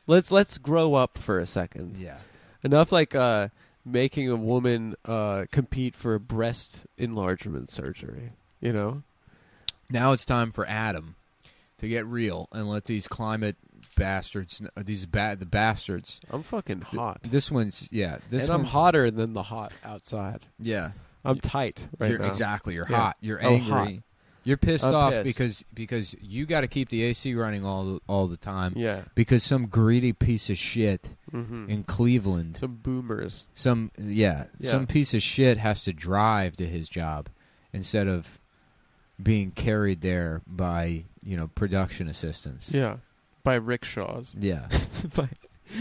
Let's grow up for a second. Yeah. Enough like making a woman compete for breast enlargement surgery, you know? Now it's time for Adam to get real and let these climate bastards, the bastards. I'm fucking hot. This one's, I'm hotter than the hot outside. Yeah. I'm tight right now. Exactly. You're hot. You're angry. Hot. You're pissed off because you got to keep the AC running all the time. Yeah. Because some greedy piece of shit in Cleveland, some boomers, some piece of shit has to drive to his job instead of being carried there by production assistants. Yeah. By rickshaws. Yeah.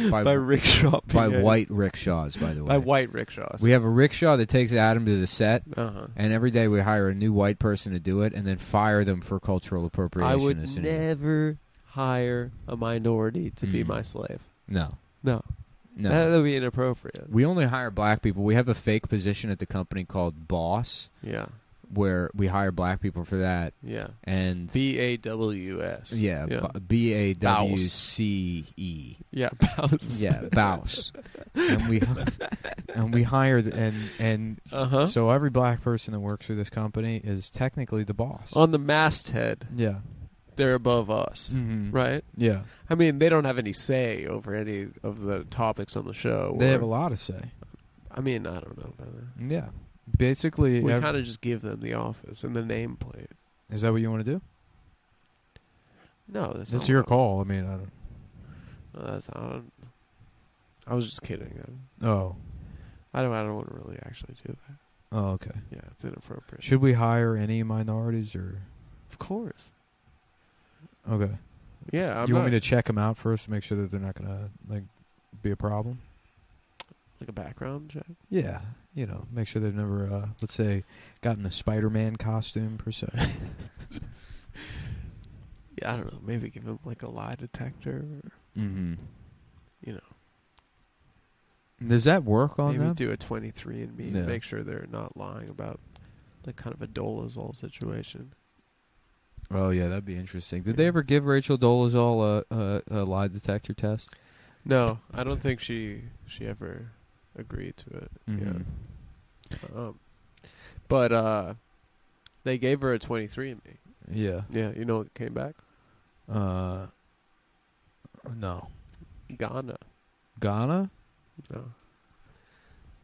by rickshaw. By white rickshaws, by the way. By white rickshaws. We have a rickshaw that takes Adam to the set, and every day we hire a new white person to do it, and then fire them for cultural appropriation. I would never hire a minority to be my slave. No. That would be inappropriate. We only hire black people. We have a fake position at the company called boss. Yeah. Where we hire black people for that. Yeah. And BAWS. Yeah. BAWCE. Yeah, Bouse. Yeah, Bouse. and we hire so every black person that works for this company is technically the boss. On the masthead. Yeah. They're above us, right? Yeah. I mean, they don't have any say over any of the topics on the show. They have a lot of say. I mean, I don't know about that. Yeah. Basically, we kind of just give them the office and the nameplate. Is that what you want to do? No, that's your call. I mean, I don't. I was just kidding. Oh, I don't want to really actually do that. Oh, okay. Yeah, it's inappropriate. Should we hire any minorities or? Of course. Okay. Yeah, you want me to check them out first to make sure that they're not gonna be a problem? Like a background check? Yeah. Make sure they've never, let's say, gotten a Spider-Man costume, per se. Yeah, I don't know. Maybe give them, a lie detector. Or, Does that work on them? Maybe do a 23andMe and make sure they're not lying about, kind of a Dolezal situation. Oh, yeah, that'd be interesting. Did they ever give Rachel Dolezal a lie detector test? No, I don't think she ever agreed to it. Mm-hmm. Yeah. But they gave her a 23andMe. Yeah. Yeah, you know what came back? No. Ghana? No.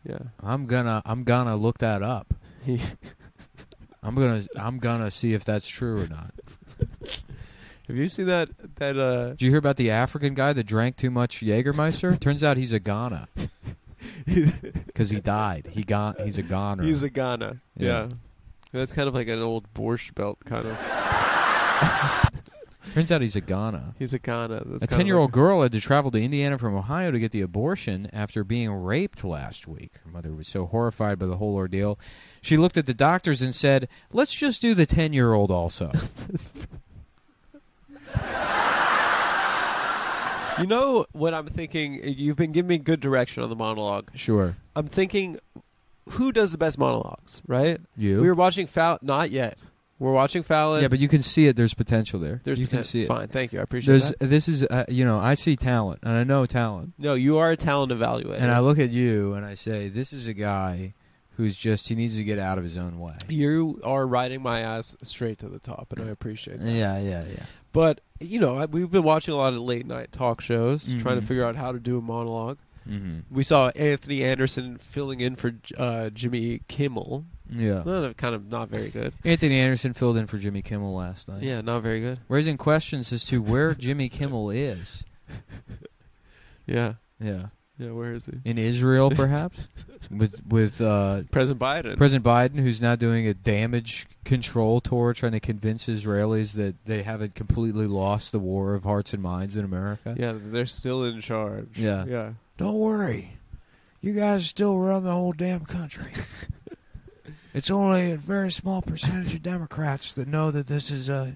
Yeah. I'm gonna look that up. I'm gonna see if that's true or not. Have you seen that? Did you hear about the African guy that drank too much Jägermeister? Turns out he's a Ghana. Because he died. He's a goner. He's a Ghana. Yeah. That's kind of like an old Borscht Belt kind of. Turns out he's a Ghana. He's a Ghana. A 10-year-old girl had to travel to Indiana from Ohio to get the abortion after being raped last week. Her mother was so horrified by the whole ordeal. She looked at the doctors and said, "Let's just do the 10-year-old also." You know what I'm thinking? You've been giving me good direction on the monologue. Sure. I'm thinking, who does the best monologues, right? You. We were watching Fallon. Not yet. We're watching Fallon. Yeah, but you can see it. There's potential there. You can see it. Fine, thank you. I appreciate that. This is, I see talent, and I know talent. No, you are a talent evaluator. And I look at you, and I say, this is a guy who's he needs to get out of his own way. You are riding my ass straight to the top, and I appreciate that. Yeah. But, we've been watching a lot of late-night talk shows, trying to figure out how to do a monologue. Mm-hmm. We saw Anthony Anderson filling in for Jimmy Kimmel. Yeah. Kind of not very good. Anthony Anderson filled in for Jimmy Kimmel last night. Yeah, not very good. Raising questions as to where Jimmy Kimmel is. Yeah. Yeah. Yeah, where is he? In Israel, perhaps? with President Biden. President Biden, who's now doing a damage control tour, trying to convince Israelis that they haven't completely lost the war of hearts and minds in America. Yeah, they're still in charge. Yeah. Don't worry. You guys still run the whole damn country. It's only a very small percentage of Democrats that know that this is a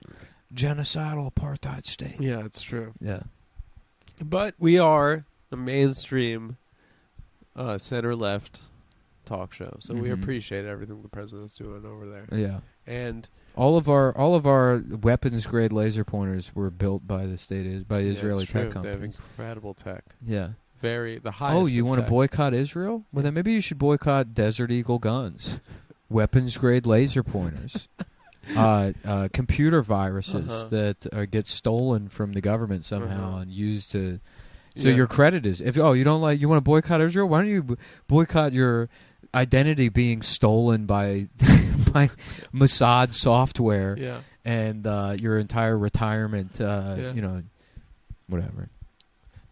genocidal apartheid state. Yeah, it's true. Yeah. But we are a mainstream center-left talk show, so we appreciate everything the president's doing over there. Yeah. And all of our weapons-grade laser pointers were built by Israeli tech companies. They have incredible tech. Yeah. The highest. Oh, you want to boycott Israel? Well, then maybe you should boycott Desert Eagle guns, weapons-grade laser pointers, computer viruses that get stolen from the government somehow and used to. So your credit is you want to boycott Israel? Why don't you boycott your identity being stolen by by Mossad software? Yeah. And your entire retirement, whatever.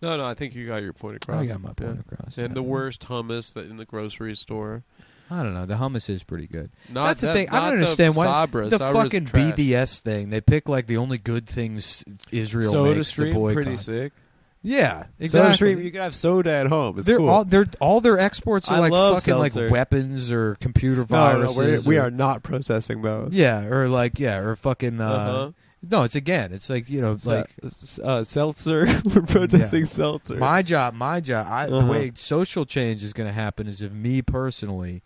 No, I think you got your point across. I got my point across. And the worst hummus in the grocery store. I don't know. The hummus is pretty good. That's the thing. I don't understand why the fucking trash. BDS thing. They pick like the only good things Israel Soda makes Stream, to boycott. pretty sick. Yeah, exactly. Stream, you can have soda at home. It's cool. All their exports are like fucking seltzer. like weapons or computer viruses. No, we are not processing those. Yeah, or fucking. No, it's like seltzer. We're protesting seltzer. My job. The way social change is going to happen is if me personally,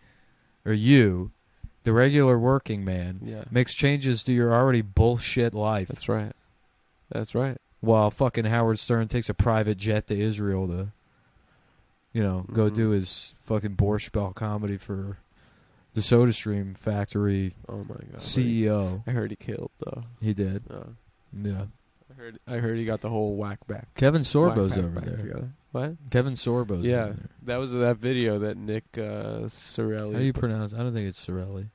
or you, the regular working man, makes changes to your already bullshit life. That's right. While fucking Howard Stern takes a private jet to Israel to, go do his fucking Borscht Belt comedy for the Soda Stream factory. Oh my god, CEO. I heard he killed though. He did. Yeah. I heard he got the whole whack back. Kevin Sorbo's over there. Together. What? Kevin Sorbo's over there. That was that video that Nick Cirelli. How do you pronounce? I don't think it's Cirelli.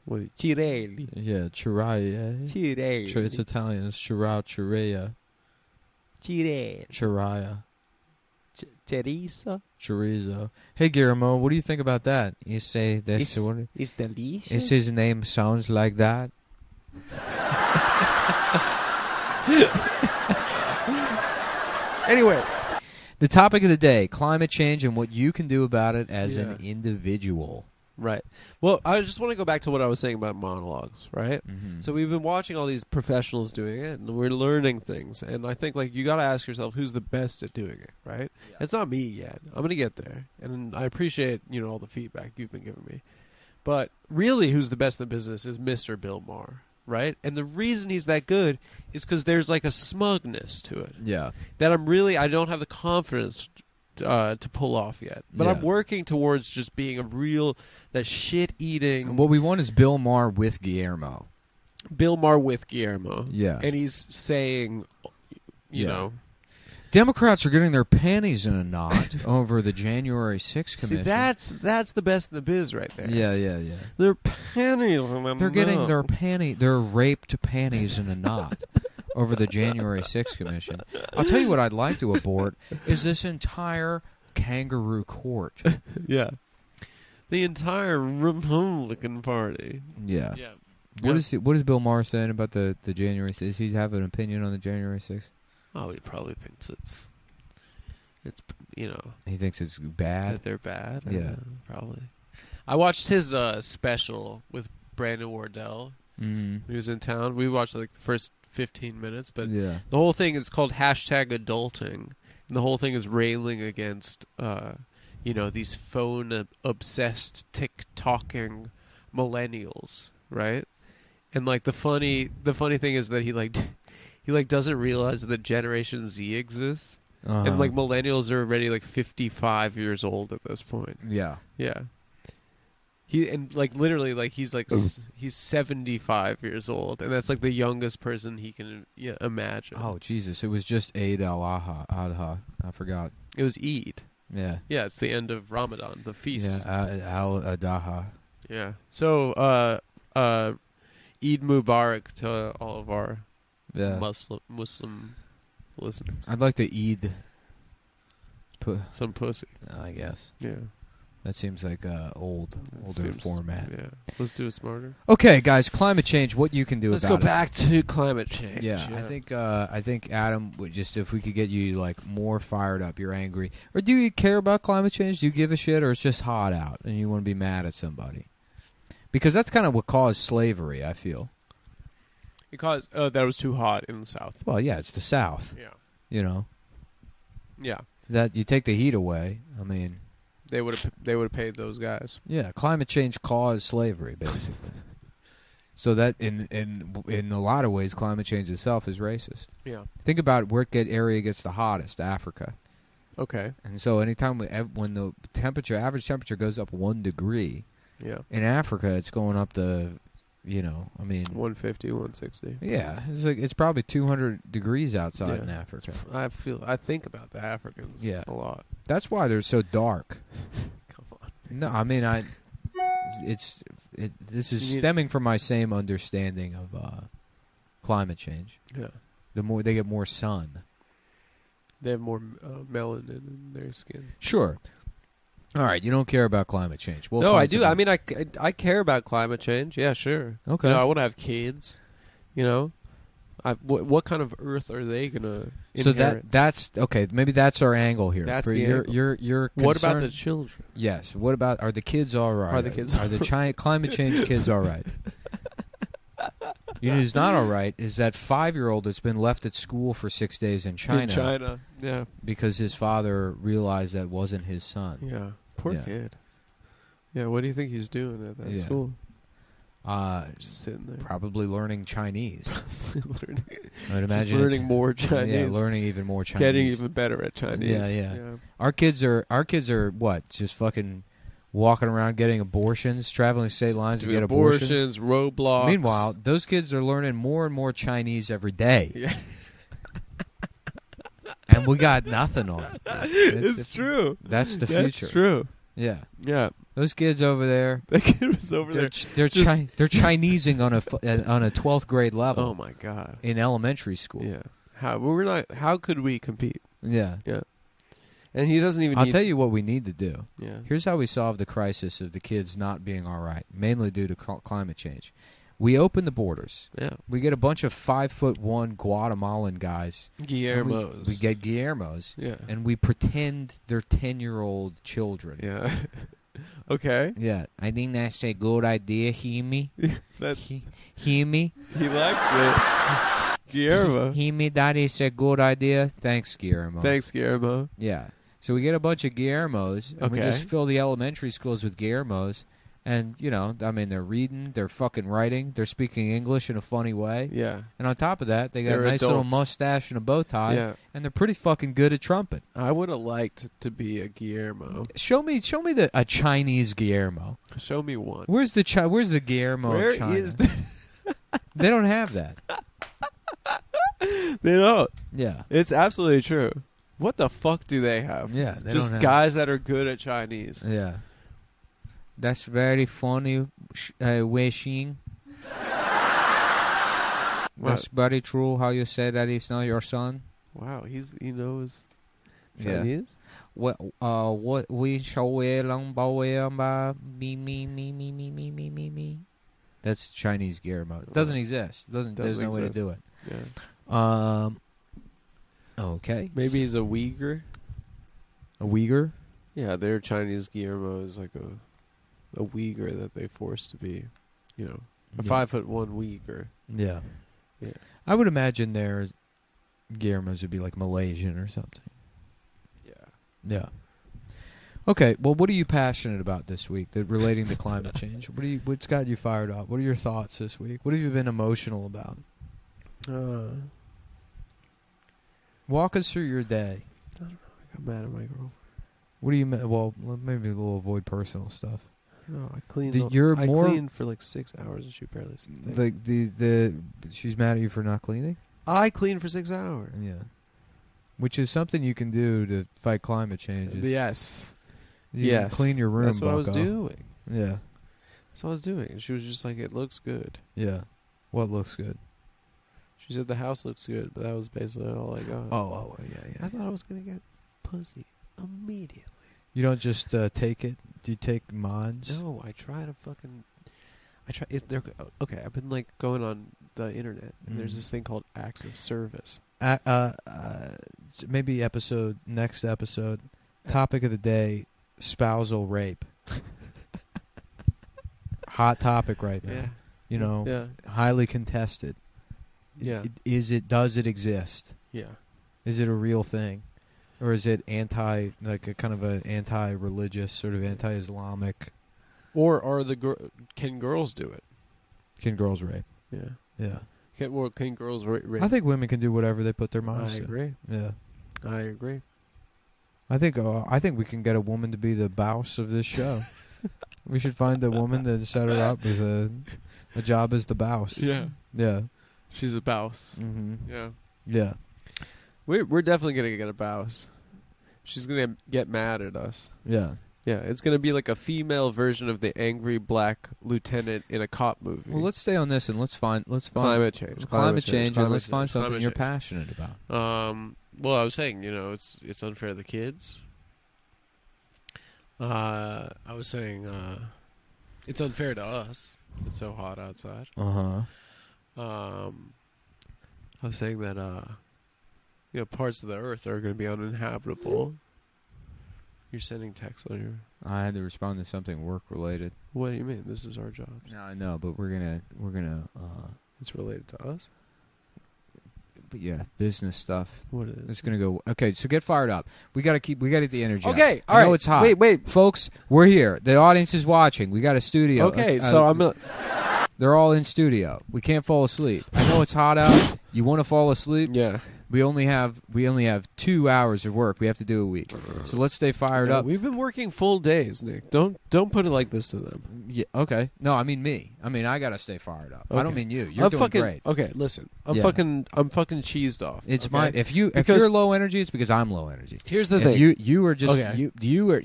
What? Cirelli. Yeah, Cirelli. Cirelli. It's Italian. It's Cirea. Chiraya. Chorizo. Hey, Guillermo, what do you think about that? You say that's it's delicious. Is his name sounds like that? Anyway, the topic of the day: climate change and what you can do about it as an individual. Right. Well, I just want to go back to what I was saying about monologues, right? Mm-hmm. So we've been watching all these professionals doing it, and we're learning things. And I think, you got to ask yourself, who's the best at doing it, right? Yeah. It's not me yet. I'm going to get there. And I appreciate, all the feedback you've been giving me. But really, who's the best in the business is Mr. Bill Maher, right? And the reason he's that good is because there's, a smugness to it. Yeah. That I don't have the confidence to pull off yet. But I'm working towards just being that shit-eating. And what we want is Bill Maher with Guillermo. Bill Maher with Guillermo. Yeah. And he's saying, Democrats are getting their panties in a knot over the January 6th commission. See, that's the best in the biz right there. Yeah. Their panties in a knot. They're getting their raped panties in a knot over the January 6th commission. I'll tell you what I'd like to abort is this entire kangaroo court. Yeah. The entire Republican Party. Yeah. What is Bill Maher saying about the January 6th? Does he have an opinion on the January 6th? Oh, he probably thinks it's He thinks it's bad. that they're bad. Yeah. Probably. I watched his special with Brandon Wardell. Mm. He was in town. We watched like the first 15 minutes, but Yeah. the whole thing is called #adulting, and the whole thing is railing against these phone obsessed TikToking millennials, right? And like the funny thing is that he doesn't realize that Generation Z exists, and like millennials are already like 55 years old at this point. Yeah. Yeah. He's 75 years old, and that's like the youngest person he can imagine. Oh Jesus! It was just Eid al-Adha. I forgot. It was Eid. Yeah. Yeah, it's the end of Ramadan, the feast. Yeah. Al-Adha. Yeah. So, Eid Mubarak to all of our Muslim listeners. I'd like to Eid. Some pussy. I guess. Yeah. That seems like older format. Yeah. Let's do it smarter. Okay, guys, climate change. What you can do Let's about it? go back to climate change. Yeah, I think Adam would just if we could get you like more fired up. You're angry, or do you care about climate change? Do you give a shit, or it's just hot out and you want to be mad at somebody? Because that's kind of what caused slavery. I feel. Because that was too hot in the South. Well, yeah, it's the South. Yeah. You know. Yeah. That you take the heat away. I mean. They would have paid those guys. Yeah, climate change caused slavery, basically. So that in a lot of ways, climate change itself is racist. Yeah. Think about where area gets the hottest, Africa. Okay. And so anytime when the average temperature goes up 1 degree, in Africa it's going up to, 150, 160. Yeah, it's probably 200 degrees outside in Africa. I think about the Africans a lot. That's why they're so dark. Come on. No, I mean this is stemming from my same understanding of climate change. Yeah. The more they get more sun. They have more melanin in their skin. Sure. All right, you don't care about climate change. No, I do. I mean, I care about climate change. Yeah, sure. Okay. I want to have kids. What kind of Earth are they gonna inherit? So that's okay. Maybe that's our angle here. That's the angle. You're what about the children? Yes. What about are the kids all right? Are the kids? Are the climate change kids all right? You know who's not all right is that 5-year-old that's been left at school for 6 days in China. In China, yeah. Because his father realized that wasn't his son. Yeah. Poor kid. Yeah, what do you think he's doing at that school? Just sitting there. Probably learning Chinese. I'd imagine just learning more Chinese. Yeah, learning even more Chinese. Getting even better at Chinese. Yeah. Our kids are what? Just fucking walking around getting abortions, traveling state lines to get abortions. Roadblocks. Meanwhile, those kids are learning more and more Chinese every day. Yeah. And we got nothing on it. It's true. That's the future. That's true. Yeah. Yeah. Those kids over there. That kid was over there. They're Chinesing on a 12th grade level. Oh my god. In elementary school. Yeah. How could we compete? Yeah. Yeah. And he doesn't even I'll tell you what we need to do. Yeah. Here's how we solve the crisis of the kids not being all right, mainly due to climate change. We open the borders. Yeah. We get a bunch of 5'1" Guatemalan guys. Guillermos. We get Guillermos. Yeah. And we pretend they're 10-year-old children. Yeah. Okay. Yeah. I think that's a good idea, Himi. Himi. He liked it. Guillermo. Himi, that is a good idea. Thanks, Guillermo. Thanks, Guillermo. Yeah. So we get a bunch of Guillermos, and we just fill the elementary schools with Guillermos. And, they're reading, they're fucking writing, they're speaking English in a funny way. Yeah. And on top of that, they got They're a nice adults. little mustache and a bow tie. Yeah. And they're pretty fucking good at trumpet. I would have liked to be a Guillermo. Show me a Chinese Guillermo. Show me one. Where's the Guillermo of China? Where is the... They don't have that. They don't. Yeah. It's absolutely true. What the fuck do they have? Yeah, they just don't have. guys that are good at Chinese. Yeah. That's very funny, Wei Xing. That's very true how you say that he's not your son. Wow, he knows Yeah. Chinese? What we show me. That's Chinese Guillermo. It doesn't exist. There's no way to do it. Yeah. Okay. Maybe he's a Uyghur. A Uyghur? Yeah, their Chinese Guillermo is like a Uyghur that they forced to be, a 5'1" Uyghur. Yeah. Yeah. I would imagine their Guillermos would be like Malaysian or something. Yeah. Yeah. Okay, well, what are you passionate about this week relating to climate change? What's got you fired up? What are your thoughts this week? What have you been emotional about? Walk us through your day. I don't know. I got mad at my girlfriend. What do you mean? Well, maybe we'll avoid personal stuff. No, I cleaned. I cleaned for like 6 hours and she barely said She's mad at you for not cleaning? I cleaned for 6 hours. Yeah. Which is something you can do to fight climate change. Yes. You can clean your room. That's what I was doing. Yeah. That's what I was doing. And she was just like, it looks good. Yeah. What looks good? She said the house looks good, but that was basically all I got. Oh, yeah. I thought I was going to get pussy immediately. You don't just take it? Do you take mines? No, I try to fucking... Okay, I've been like going on the internet, and there's this thing called acts of service. Maybe next episode, topic of the day, spousal rape. Hot topic right now. Yeah. Highly contested. Yeah. Does it exist? Yeah. Is it a real thing? Or is it like a kind of an anti-religious, sort of anti-Islamic? Or can girls do it? Can girls rape? Yeah. Yeah. Can girls rape? I think women can do whatever they put their minds to. I agree. Yeah. I agree. I think we can get a woman to be the boss of this show. We should find a woman to set her up with a job as the boss. Yeah. Yeah. She's a boss. Mm-hmm. Yeah. Yeah. We're definitely gonna get a boss. She's gonna get mad at us. Yeah. Yeah, it's gonna be like a female version of the angry black lieutenant in a cop movie. Well, let's stay on this and let's find climate change. And let's find something you're passionate about. Well, I was saying, it's unfair to the kids. I was saying it's unfair to us. It's so hot outside. I was saying that parts of the earth are going to be uninhabitable. You're sending texts on your... I had to respond to something work related. What do you mean? This is our job. No, I know, but we're gonna. It's related to us. But yeah, business stuff. What is? It's gonna go. Okay, so get fired up. We gotta get the energy. Okay, all right. I know it's hot. Wait, folks, we're here. The audience is watching. We got a studio. Okay, so I'm. They're all in studio. We can't fall asleep. I know it's hot out. You want to fall asleep? Yeah. We only have 2 hours of work we have to do a week. So let's stay fired up. We've been working full days, Nick. Don't put it like this to them. Yeah, okay. No, I mean me. I gotta stay fired up. Okay. I don't mean you. You're doing great. Okay, listen. I'm fucking cheesed off. It's okay? if you're low energy, it's because I'm low energy. Here's the thing. You were just you were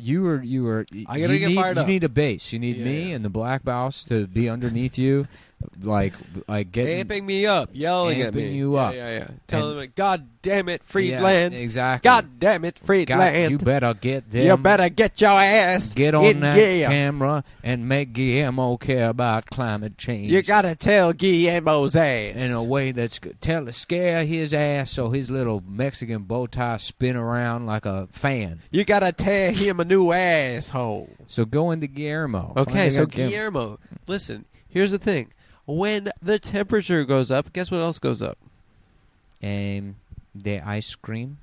I gotta get fired up. You need a base. You need me and the black boss to be underneath you. Like amping me up, yelling at me, you up, yeah. Telling me, "God damn it, Friedland!" Yeah, exactly. God damn it, Friedland! You better get them. You better get your ass. Get on in that gear. camera and make Guillermo care about climate change. You gotta tell Guillermo's ass in a way that's scare his ass so his little Mexican bow tie spin around like a fan. You gotta tear him a new asshole. So go into Guillermo. Okay, so Guillermo, listen. Here's the thing. When the temperature goes up, guess what else goes up? The ice cream.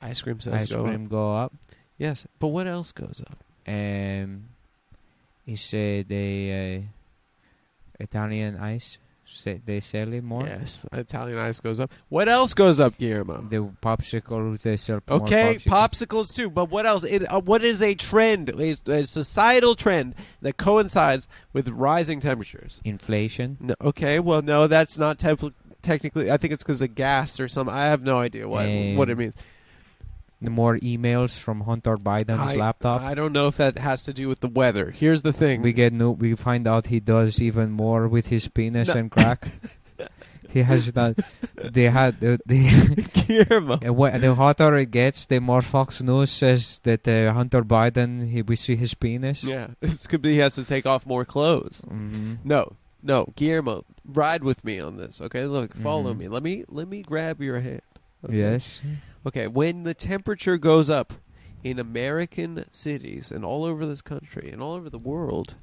Ice cream go up. Yes, but what else goes up? He said the Italian ice. They sell it more. Yes, Italian ice goes up. What else goes up, Guillermo? The popsicles, they sell more. Okay, popsicles too. But what else? What is a trend, a societal trend that coincides with rising temperatures? Inflation. No, okay, well, no, that's not technically. I think it's because of gas or something. I have no idea what it means. more emails from Hunter Biden's laptop. I don't know if that has to do with the weather. Here's the thing. We find out he does even more with his penis and crack. He has that. They had the Guillermo. the hotter it gets, the more Fox News says that Hunter Biden we see his penis. Yeah, it's could be he has to take off more clothes. Mm-hmm. No, Guillermo, ride with me on this. Okay, look, follow me. Let me grab your hand. Okay? Yes. Okay, when the temperature goes up in American cities and all over this country and all over the world,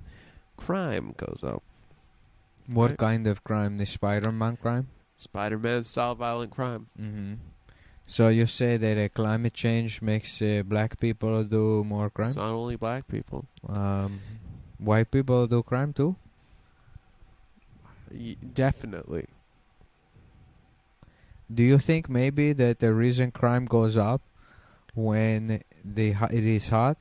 crime goes up. What Right. kind of crime? The Spider-Man crime? Spider-Man style violent crime. Mm-hmm. So you say that climate change makes black people do more crime? It's not only black people. White people do crime too? Definitely. Do you think maybe that the reason crime goes up when it is hot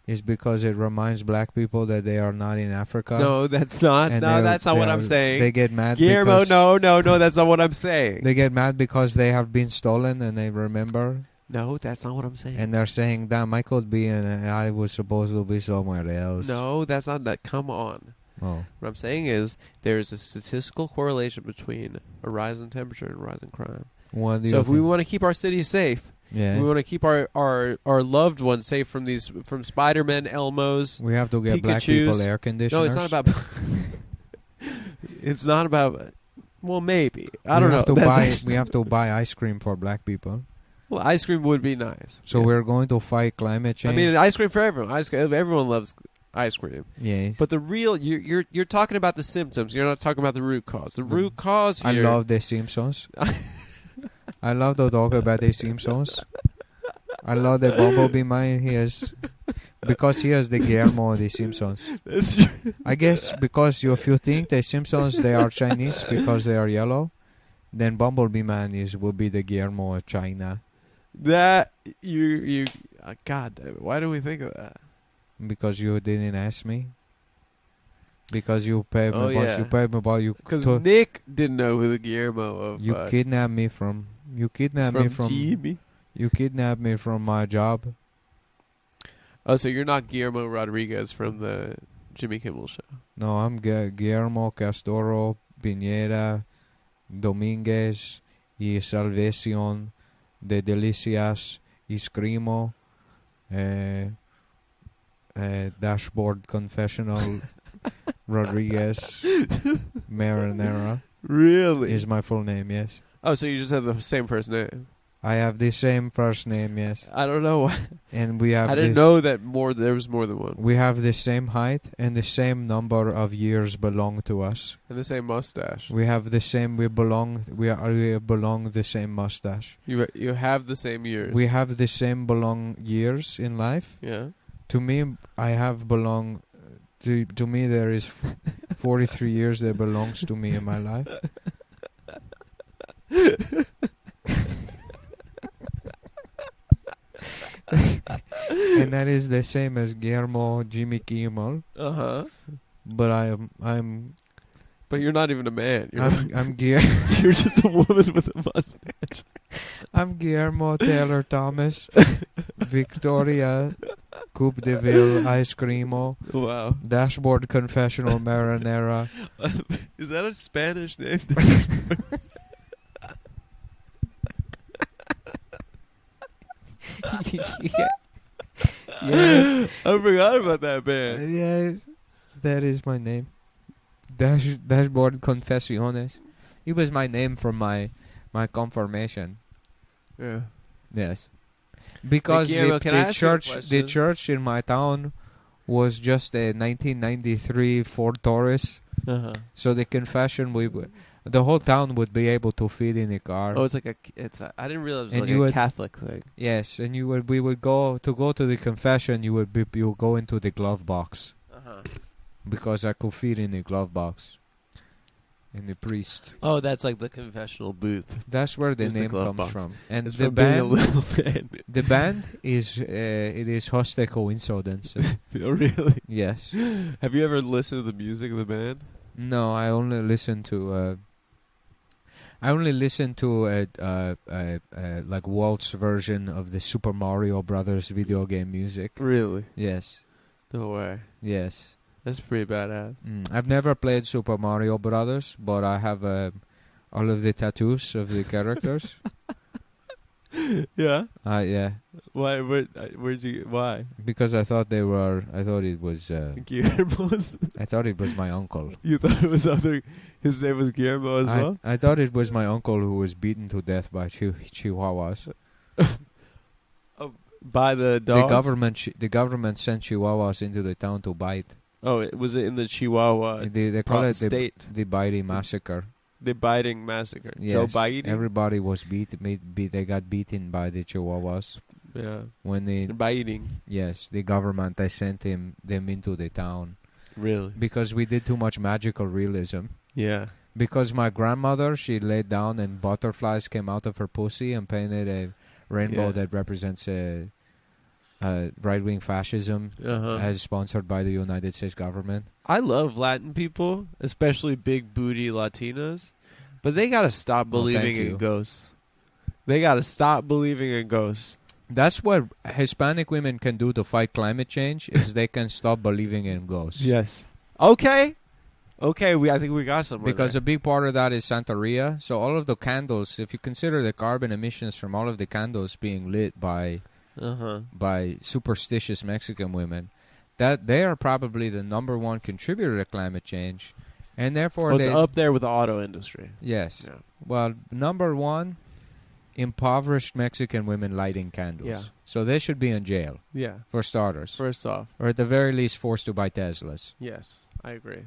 is because it reminds black people that they are not in Africa? No, that's not. And No, that's not what I'm saying. They get mad. Guillermo, no, that's not what I'm saying. They get mad because they have been stolen and they remember. No, that's not what I'm saying. And they're saying, damn, I could be and I was supposed to be somewhere else. No, that's not that. Come on. Oh. What I'm saying is there's a statistical correlation between a rise in temperature and a rise in crime. What do So you if we think? want to keep our city safe, Yeah. we want to keep our loved ones safe from Spider-Man, Elmos. We have to get black Pikachus. people air conditioners. No, it's not about. It's not about. Well, maybe I don't know. We have to buy ice cream for black people. Well, ice cream would be nice. So Yeah. we're going to fight climate change. I mean, ice cream for everyone. Everyone loves ice cream. yes. But the real you're talking about the symptoms. You're not talking about the root cause. The root cause I here. love the Simpsons. I love to talk about the Simpsons. I love the Bumblebee man. Because he has the Guillermo of the Simpsons. That's true. I guess because if you think the Simpsons they are Chinese because they are yellow, then Bumblebee man will be the Guillermo of China. That you God damn it, why do we think of that? Because you didn't ask me. Because you paid me. Oh, yeah. You paid me about you. Because Nick didn't know who the Guillermo of You kidnapped me from. You kidnapped me from. Jimmy. You kidnapped me from my job. Oh, so you're not Guillermo Rodriguez from the Jimmy Kimmel Show? No, I'm Guillermo Castoro Piñera Dominguez y Salvación de Delicias y Scrimo Dashboard Confessional Rodriguez Marinera Really? is my full name, yes. Oh, so you just have the same first name? I have the same first name, yes. I don't know why. And we have I didn't know that there was more than one. We have the same height and the same number of years belong to us. And the same mustache. We have the same. We belong the same mustache. You have the same years. We have the same belong years in life. Yeah. To me, I have belong. To me, there is 43 years that belongs to me in my life. And that is the same as Guillermo Jimmy Kimmel. Uh-huh. But I'm But you're not even a man. I'm You're just a woman with a mustache. I'm Guillermo Taylor Thomas, Victoria Coupe de Ville Ice Creamo, Wow. Dashboard Confessional Marinara. Is that a Spanish name? Yeah. I forgot about that band. Yeah, that is my name. Dashboard Confesiones. It was my name from my confirmation. Yeah. Yes. Because Guillermo, can I the ask you a question? church in my town was just a 1993 Ford Taurus. Uh-huh. So the confession the whole town would be able to fit in a car. Oh, I didn't realize it was And like a Catholic thing. Yes, and we would go to the confession. You would go into the glove box Uh-huh. because I could fit in the glove box. And the priest. Oh, that's like the confessional booth. That's where the There's the name glove comes box. from. And It's the from being a band, little band. the band is it is just a coincidence. Oh, really? Yes. Have you ever listened to the music of the band? No, I only listen to. I only listened to like Walt's version of the Super Mario Brothers video game music. Really? Yes. No way. Yes. That's pretty badass. I've never played Super Mario Brothers, but I have all of the tattoos of the characters. Yeah? Yeah. Why? Where'd you... Why? Because I thought it was... Guillermo's? I thought it was my uncle. You thought it was other... His name was Guillermo as well? I thought it was my uncle who was beaten to death by chihuahuas. By the dogs? The government sent chihuahuas into the town to bite. Oh, was it in the Chihuahua They call it state? The biting massacre. The biting massacre. Yes. Joe Biden? Everybody was they got beaten by the chihuahuas. Yeah. When they... Biting. Yes, the government, they sent them into the town. Really? Because we did too much magical realism. Yeah. Because my grandmother, she laid down and butterflies came out of her pussy and painted a rainbow that represents right-wing fascism as sponsored by the United States government. I love Latin people, especially big booty Latinas, but they gotta stop believing in ghosts. They gotta stop believing in ghosts. That's what Hispanic women can do to fight climate change, is they can stop believing in ghosts. Yes. Okay. I think we got somewhere. Because there. a big part of that is Santeria. So all of the candles, if you consider the carbon emissions from all of the candles being lit by superstitious Mexican women, that they are probably the number one contributor to climate change, and therefore it's up there with the auto industry. Yes. Yeah. Well, number one, impoverished Mexican women lighting candles. Yeah. So they should be in jail. Yeah. For starters. First off. Or at the very least forced to buy Teslas. Yes, I agree.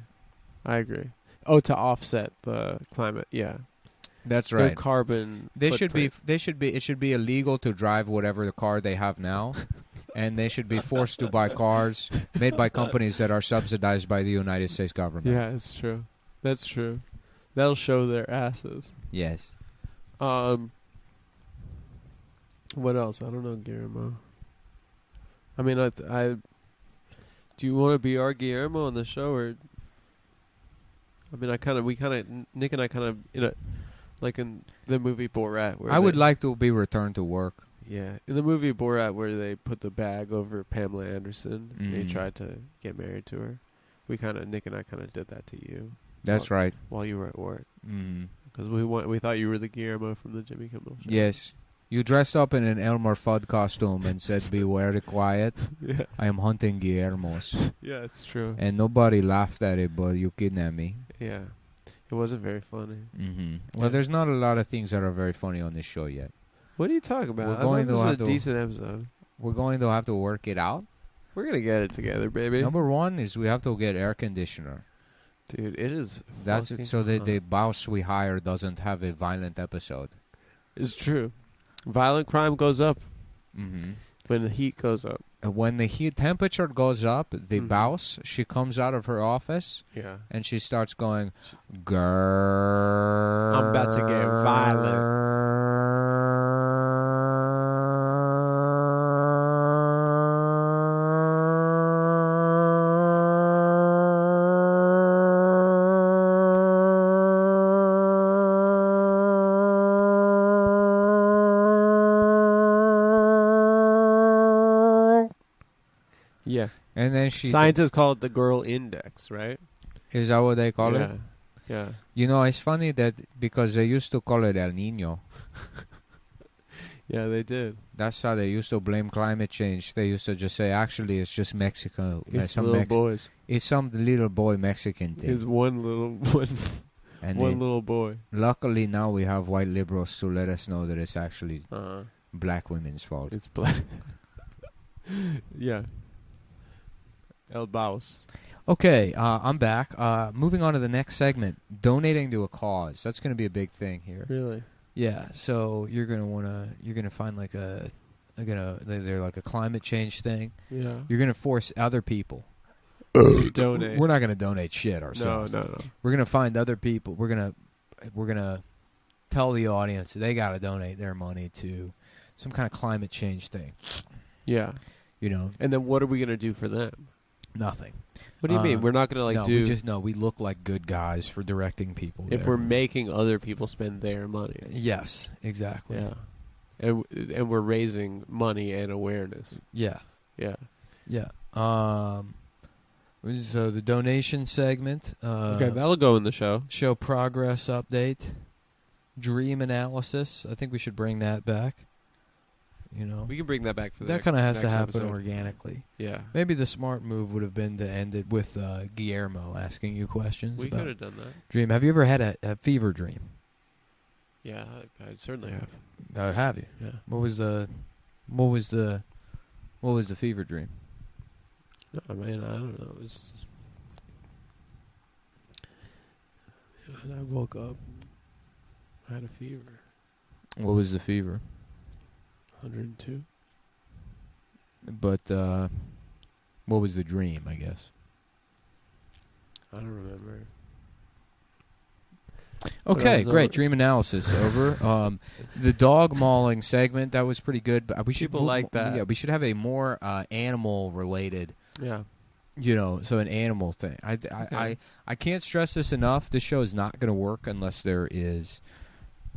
Oh, to offset the climate. Yeah. That's right. Their carbon. It should be illegal to drive whatever the car they have now, and they should be forced to buy cars made by companies that are subsidized by the United States government. Yeah, it's true. That's true. That'll show their asses. Yes. What else? I don't know, Guillermo. I mean, I do you want to be our Guillermo on the show, or? I mean, Nick and I kind of, like in the movie Borat. Where I would like to be returned to work. Yeah, in the movie Borat, where they put the bag over Pamela Anderson, and they tried to get married to her. Nick and I kind of did that to you. That's right. While you were at work, because we thought you were the Guillermo from the Jimmy Kimmel Show. Yes. You dressed up in an Elmer Fudd costume and said, "Beware, quiet. Yeah. I am hunting Guillermos." Yeah, it's true. And nobody laughed at it, but you kidnapped me. Yeah. It wasn't very funny. Well, there's not a lot of things that are very funny on this show yet. What are you talking about? We're going to have a decent episode. We're going to have to work it out. We're going to get it together, baby. Number one is we have to get air conditioner. Dude, it is. That's it, so that the boss we hire doesn't have a violent episode. It's true. Violent crime goes up when the heat goes up. When the heat temperature goes up, the boss, she comes out of her office, and she starts going, "Grrr, I'm about to get violent." Yeah. And then scientists call it the girl index, right? Is that what they call it? Yeah. You know, it's funny that because they used to call it El Niño. Yeah, they did. That's how they used to blame climate change. They used to just say, actually, it's just Mexico. It's some little boys. It's some little boy Mexican thing. It's one little boy. Luckily, now we have white liberals to let us know that it's actually black women's fault. It's black. Yeah. El Baus. Okay, I'm back. Moving on to the next segment, donating to a cause. That's going to be a big thing here. Really? Yeah. So you're gonna find like they're like a climate change thing. Yeah. You're gonna force other people to donate. We're not gonna donate shit ourselves. No. We're gonna find other people. We're gonna tell the audience they gotta donate their money to some kind of climate change thing. Yeah. You know. And then what are we gonna do for them? Nothing. What do you mean? We're not going to no, we look like good guys for directing people. If we're making other people spend their money. Yes, exactly. Yeah. And we're raising money and awareness. Yeah. Yeah. Yeah. So the donation segment. Okay, that'll go in the show. Show progress update. Dream analysis. I think we should bring that back. You know, we can bring that back for that kind of has to happen episode. Organically. Yeah. Maybe the smart move would have been to end it with Guillermo asking you questions. We could have done that. Dream. Have you ever had a fever dream? Yeah, I certainly have. Have you? Yeah. What was the fever dream? I mean, I don't know. It was. And I woke up. I had a fever. What was the fever? 102. But what was the dream, I guess? I don't remember. Okay, great. Dream analysis over. The dog mauling segment, that was pretty good. But we should like that. Yeah, we should have a more animal related. Yeah. You know, so an animal thing. I can't stress this enough. This show is not going to work unless there is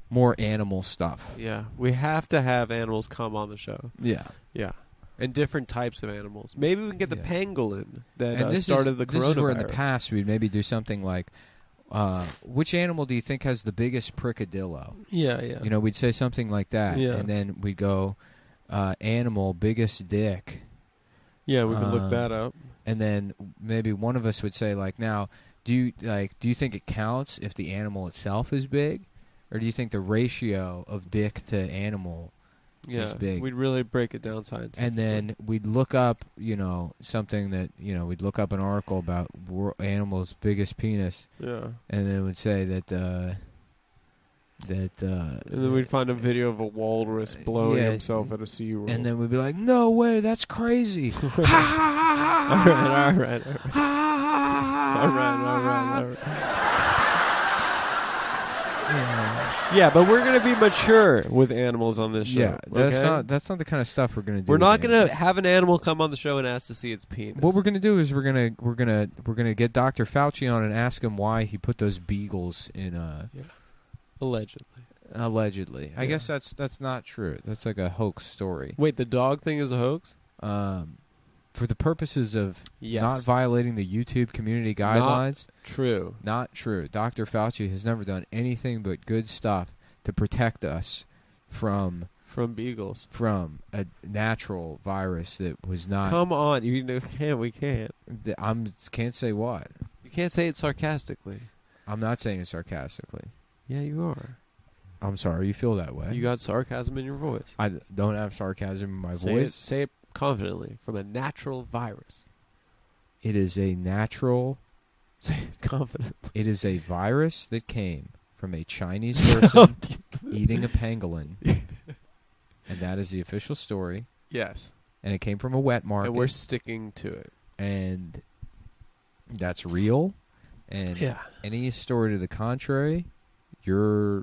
more animal stuff. Yeah, we have to have animals come on the show. Yeah. Yeah. And different types of animals. Maybe we can get the pangolin that started the coronavirus. This is where in the past we'd maybe do something like, which animal do you think has the biggest prickadillo? Yeah, yeah. You know, we'd say something like that. Yeah. And then we'd go, animal, biggest dick. Yeah, we can look that up. And then maybe one of us would say, like, now, do you think it counts if the animal itself is big? Or do you think the ratio of dick to animal is big? We'd really break it down scientifically. And then we'd look up, something that, we'd look up an article about animals' biggest penis. Yeah. And then it would say that... and then we'd find a video of a walrus blowing himself at a SeaWorld. And then we'd be like, no way, that's crazy. All right. Yeah, but we're going to be mature with animals on this show. Yeah, that's not the kind of stuff we're going to do. We're not going to have an animal come on the show and ask to see its penis. What we're going to do is we're going to get Dr. Fauci on and ask him why he put those beagles in Allegedly. I guess that's not true. That's like a hoax story. Wait, the dog thing is a hoax? For the purposes of not violating the YouTube community guidelines. Not true. Dr. Fauci has never done anything but good stuff to protect us from beagles. From a natural virus that was not... Come on. We can't. Can't say what? You can't say it sarcastically. I'm not saying it sarcastically. Yeah, you are. I'm sorry. You feel that way. You got sarcasm in your voice. I don't have sarcasm in my voice. Say it confidently. From a natural virus. It is a natural... Say it confidently. It is a virus that came from a Chinese person eating a pangolin. And that is the official story. Yes. And it came from a wet market. And we're sticking to it. And that's real. And any story to the contrary, you're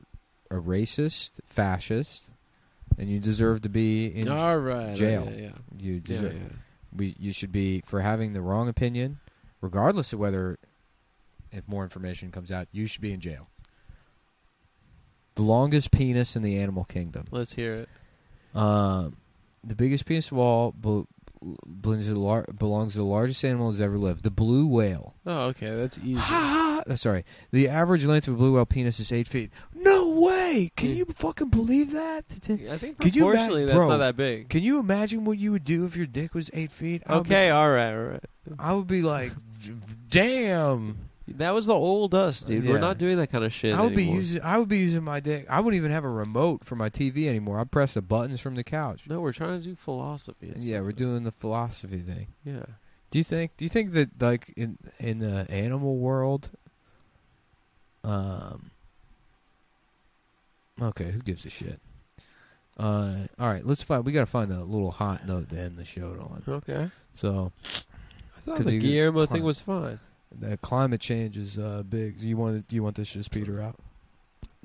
a racist, fascist, and you deserve to be in jail. Yeah. You deserve. You should be, for having the wrong opinion, regardless of whether, if more information comes out, you should be in jail. The longest penis in the animal kingdom. Let's hear it. The biggest penis of all belongs to the largest animal that's ever lived, the blue whale. Oh, okay, that's easy. Sorry. The average length of a blue whale penis is 8 feet. No way! Can you fucking believe that? I think proportionally that's not that big. Can you imagine what you would do if your dick was 8 feet? Okay, all right. I would be like, damn. That was the old us, dude. We're not doing that kind of shit I would anymore. be using my dick. I wouldn't even have a remote for my TV anymore. I'd press the buttons from the couch. No, we're trying to do philosophy. Yeah, we're doing the philosophy thing. Yeah. Do you think that, like, in the animal world, okay, who gives a shit? All right, we gotta find a little hot note to end the show on. Okay. So, I thought the Guillermo thing was fine. The climate change is big. Do you want this to just peter out?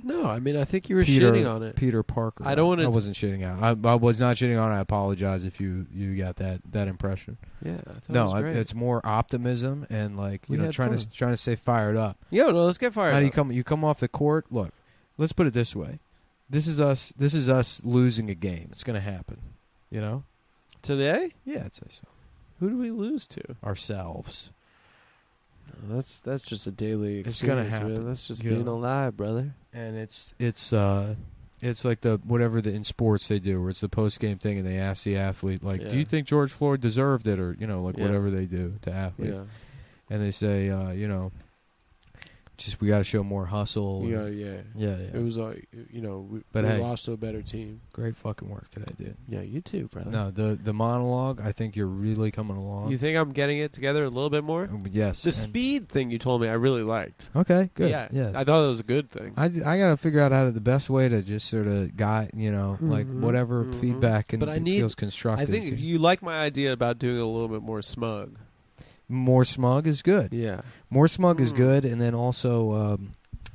No, I mean I think you were Peter, shitting on it. Peter Parker. I don't want to. I wasn't shitting on. I was not shitting on it. I apologize if you got that impression. Yeah. I thought it No, was great. it's more optimism and like We had trying fun. to stay fired up. Yo, no, let's get fired. How do up. you come off the court? Look, let's put it this way. This is us losing a game. It's going to happen. You know? Today? Yeah, I'd say so. Who do we lose to? Ourselves. No, that's just a daily It's experience. gonna happen. Man. That's just You being know? alive, brother. And it's like the whatever in sports they do, where it's the post game thing, and they ask the athlete like, Yeah. "Do you think George Floyd deserved it?" Or Yeah. whatever they do to athletes, Yeah. and they say, just we got to show more hustle. Yeah. and- Yeah. yeah. It was like we But we hey. lost to a better team. Great fucking work today, dude. Yeah, you too, brother. No, the monologue. I think you're really coming along. You think I'm getting it together a little bit more? Yes. The and- speed thing you told me I really liked. Okay. Good. Yeah. Yeah. I thought it was a good thing. I got to figure out how to the best way to just sort of guide, like Mhm, whatever mhm. feedback and But I need- feels constructive. I think you like my idea about doing it a little bit more smug. more smug is good. Yeah. More smug is Mm. good, and then also,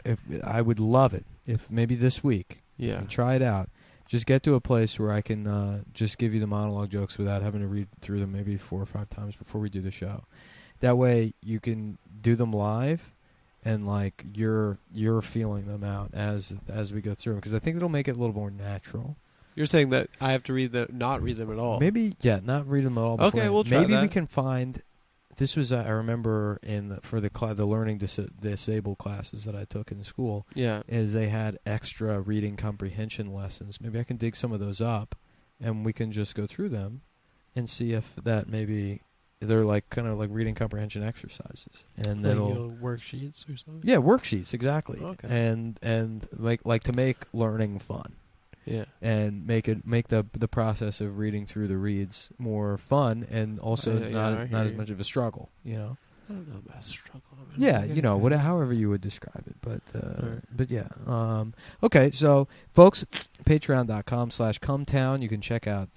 if I would love it if maybe this week, Yeah. and try it out. Just get to a place where I can just give you the monologue jokes without having to read through them maybe 4 or 5 times before we do the show. That way you can do them live, and like you're feeling them out as we go through them, because I think it'll make it a little more natural. You're saying that I have to not read them at all. Maybe not read them at all. Okay, we'll try Maybe that. we can find. This was I remember for the learning disabled classes that I took in school. Yeah. Is they had extra reading comprehension lessons. Maybe I can dig some of those up, and we can just go through them, and see if that maybe they're like kind of like reading comprehension exercises, and Like, that'll worksheets or something. yeah worksheets exactly, Okay. and like to make learning fun. Yeah. And make the process of reading through the reads more fun, and also I not hear as you. much of a struggle, I don't know about a struggle. I mean, Yeah, however you would describe it, Right. but yeah. Okay, so folks, patreon.com/cumtown. You can check out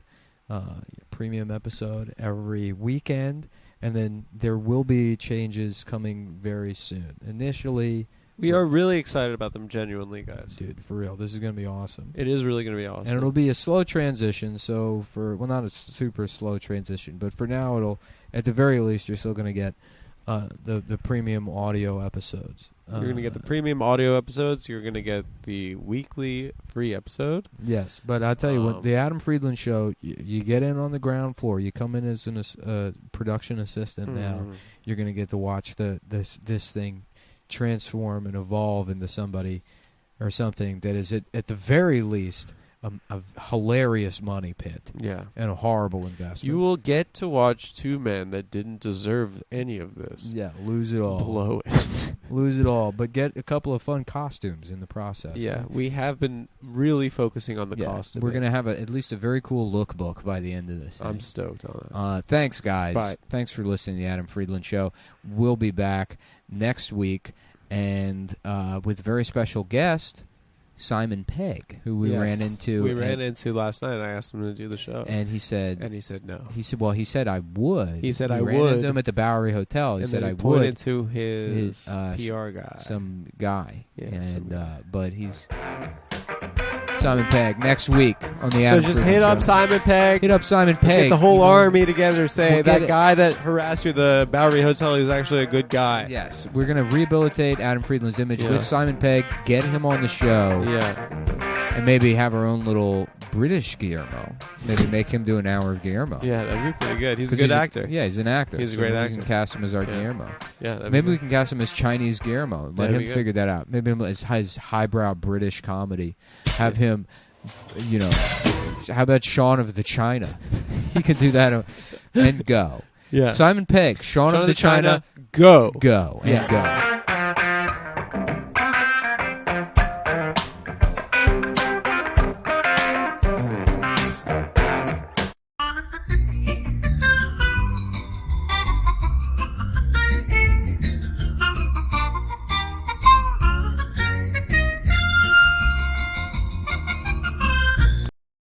premium episode every weekend, and then there will be changes coming very soon. Initially. We are really excited about them, genuinely, guys. Dude, for real, this is going to be awesome. It is really going to be awesome. And it'll be a slow transition, so not a super slow transition, but for now it'll, at the very least, you're still going to get the premium audio episodes. You're going to get the premium audio episodes. You're going to get the weekly free episode. Yes, but I'll tell you what, the Adam Friedland Show, you get in on the ground floor. You come in as a production assistant now. You're going to get to watch this thing transform and evolve into somebody or something that is at the very least a hilarious money pit. Yeah. And a horrible investment. You will get to watch two men that didn't deserve any of this. Yeah, lose it all. Blow it. Lose it all, but get a couple of fun costumes in the process. Yeah, we have been really focusing on the cost. We're going to have at least a very cool lookbook by the end of this thing. I'm stoked on that. Thanks, guys. Bye. Thanks for listening to the Adam Friedland Show. We'll be back next week, and with a very special guest, Simon Pegg, who we ran into. We ran into last night. I asked him to do the show, and he said no. He said I would. He said we I ran would. into him at the Bowery Hotel. He and said then I pointed would. to his PR guy, some guy, some guy. but he's Simon Pegg next week on the Adam So just Friedland hit up Show. Simon Pegg. Hit up Simon Let's Pegg. get the whole army together. Say We'll get that it. guy that harassed you at the Bowery Hotel is actually a good guy. Yes, we're going to rehabilitate Adam Friedland's image with Simon Pegg, get him on the show. Yeah. And maybe have our own little British Guillermo. Maybe make him do an hour of Guillermo. Yeah, that'd be pretty good. He's a good actor. He's an actor. He's a great actor. We can cast him as our Guillermo. Yeah, maybe we can cast him as Chinese Guillermo. Let That'd him be figure that out. Maybe his highbrow British comedy. Have him, how about Shaun of the China? He could do that and go. Yeah. Simon Pegg, Shaun of the China, go. and go.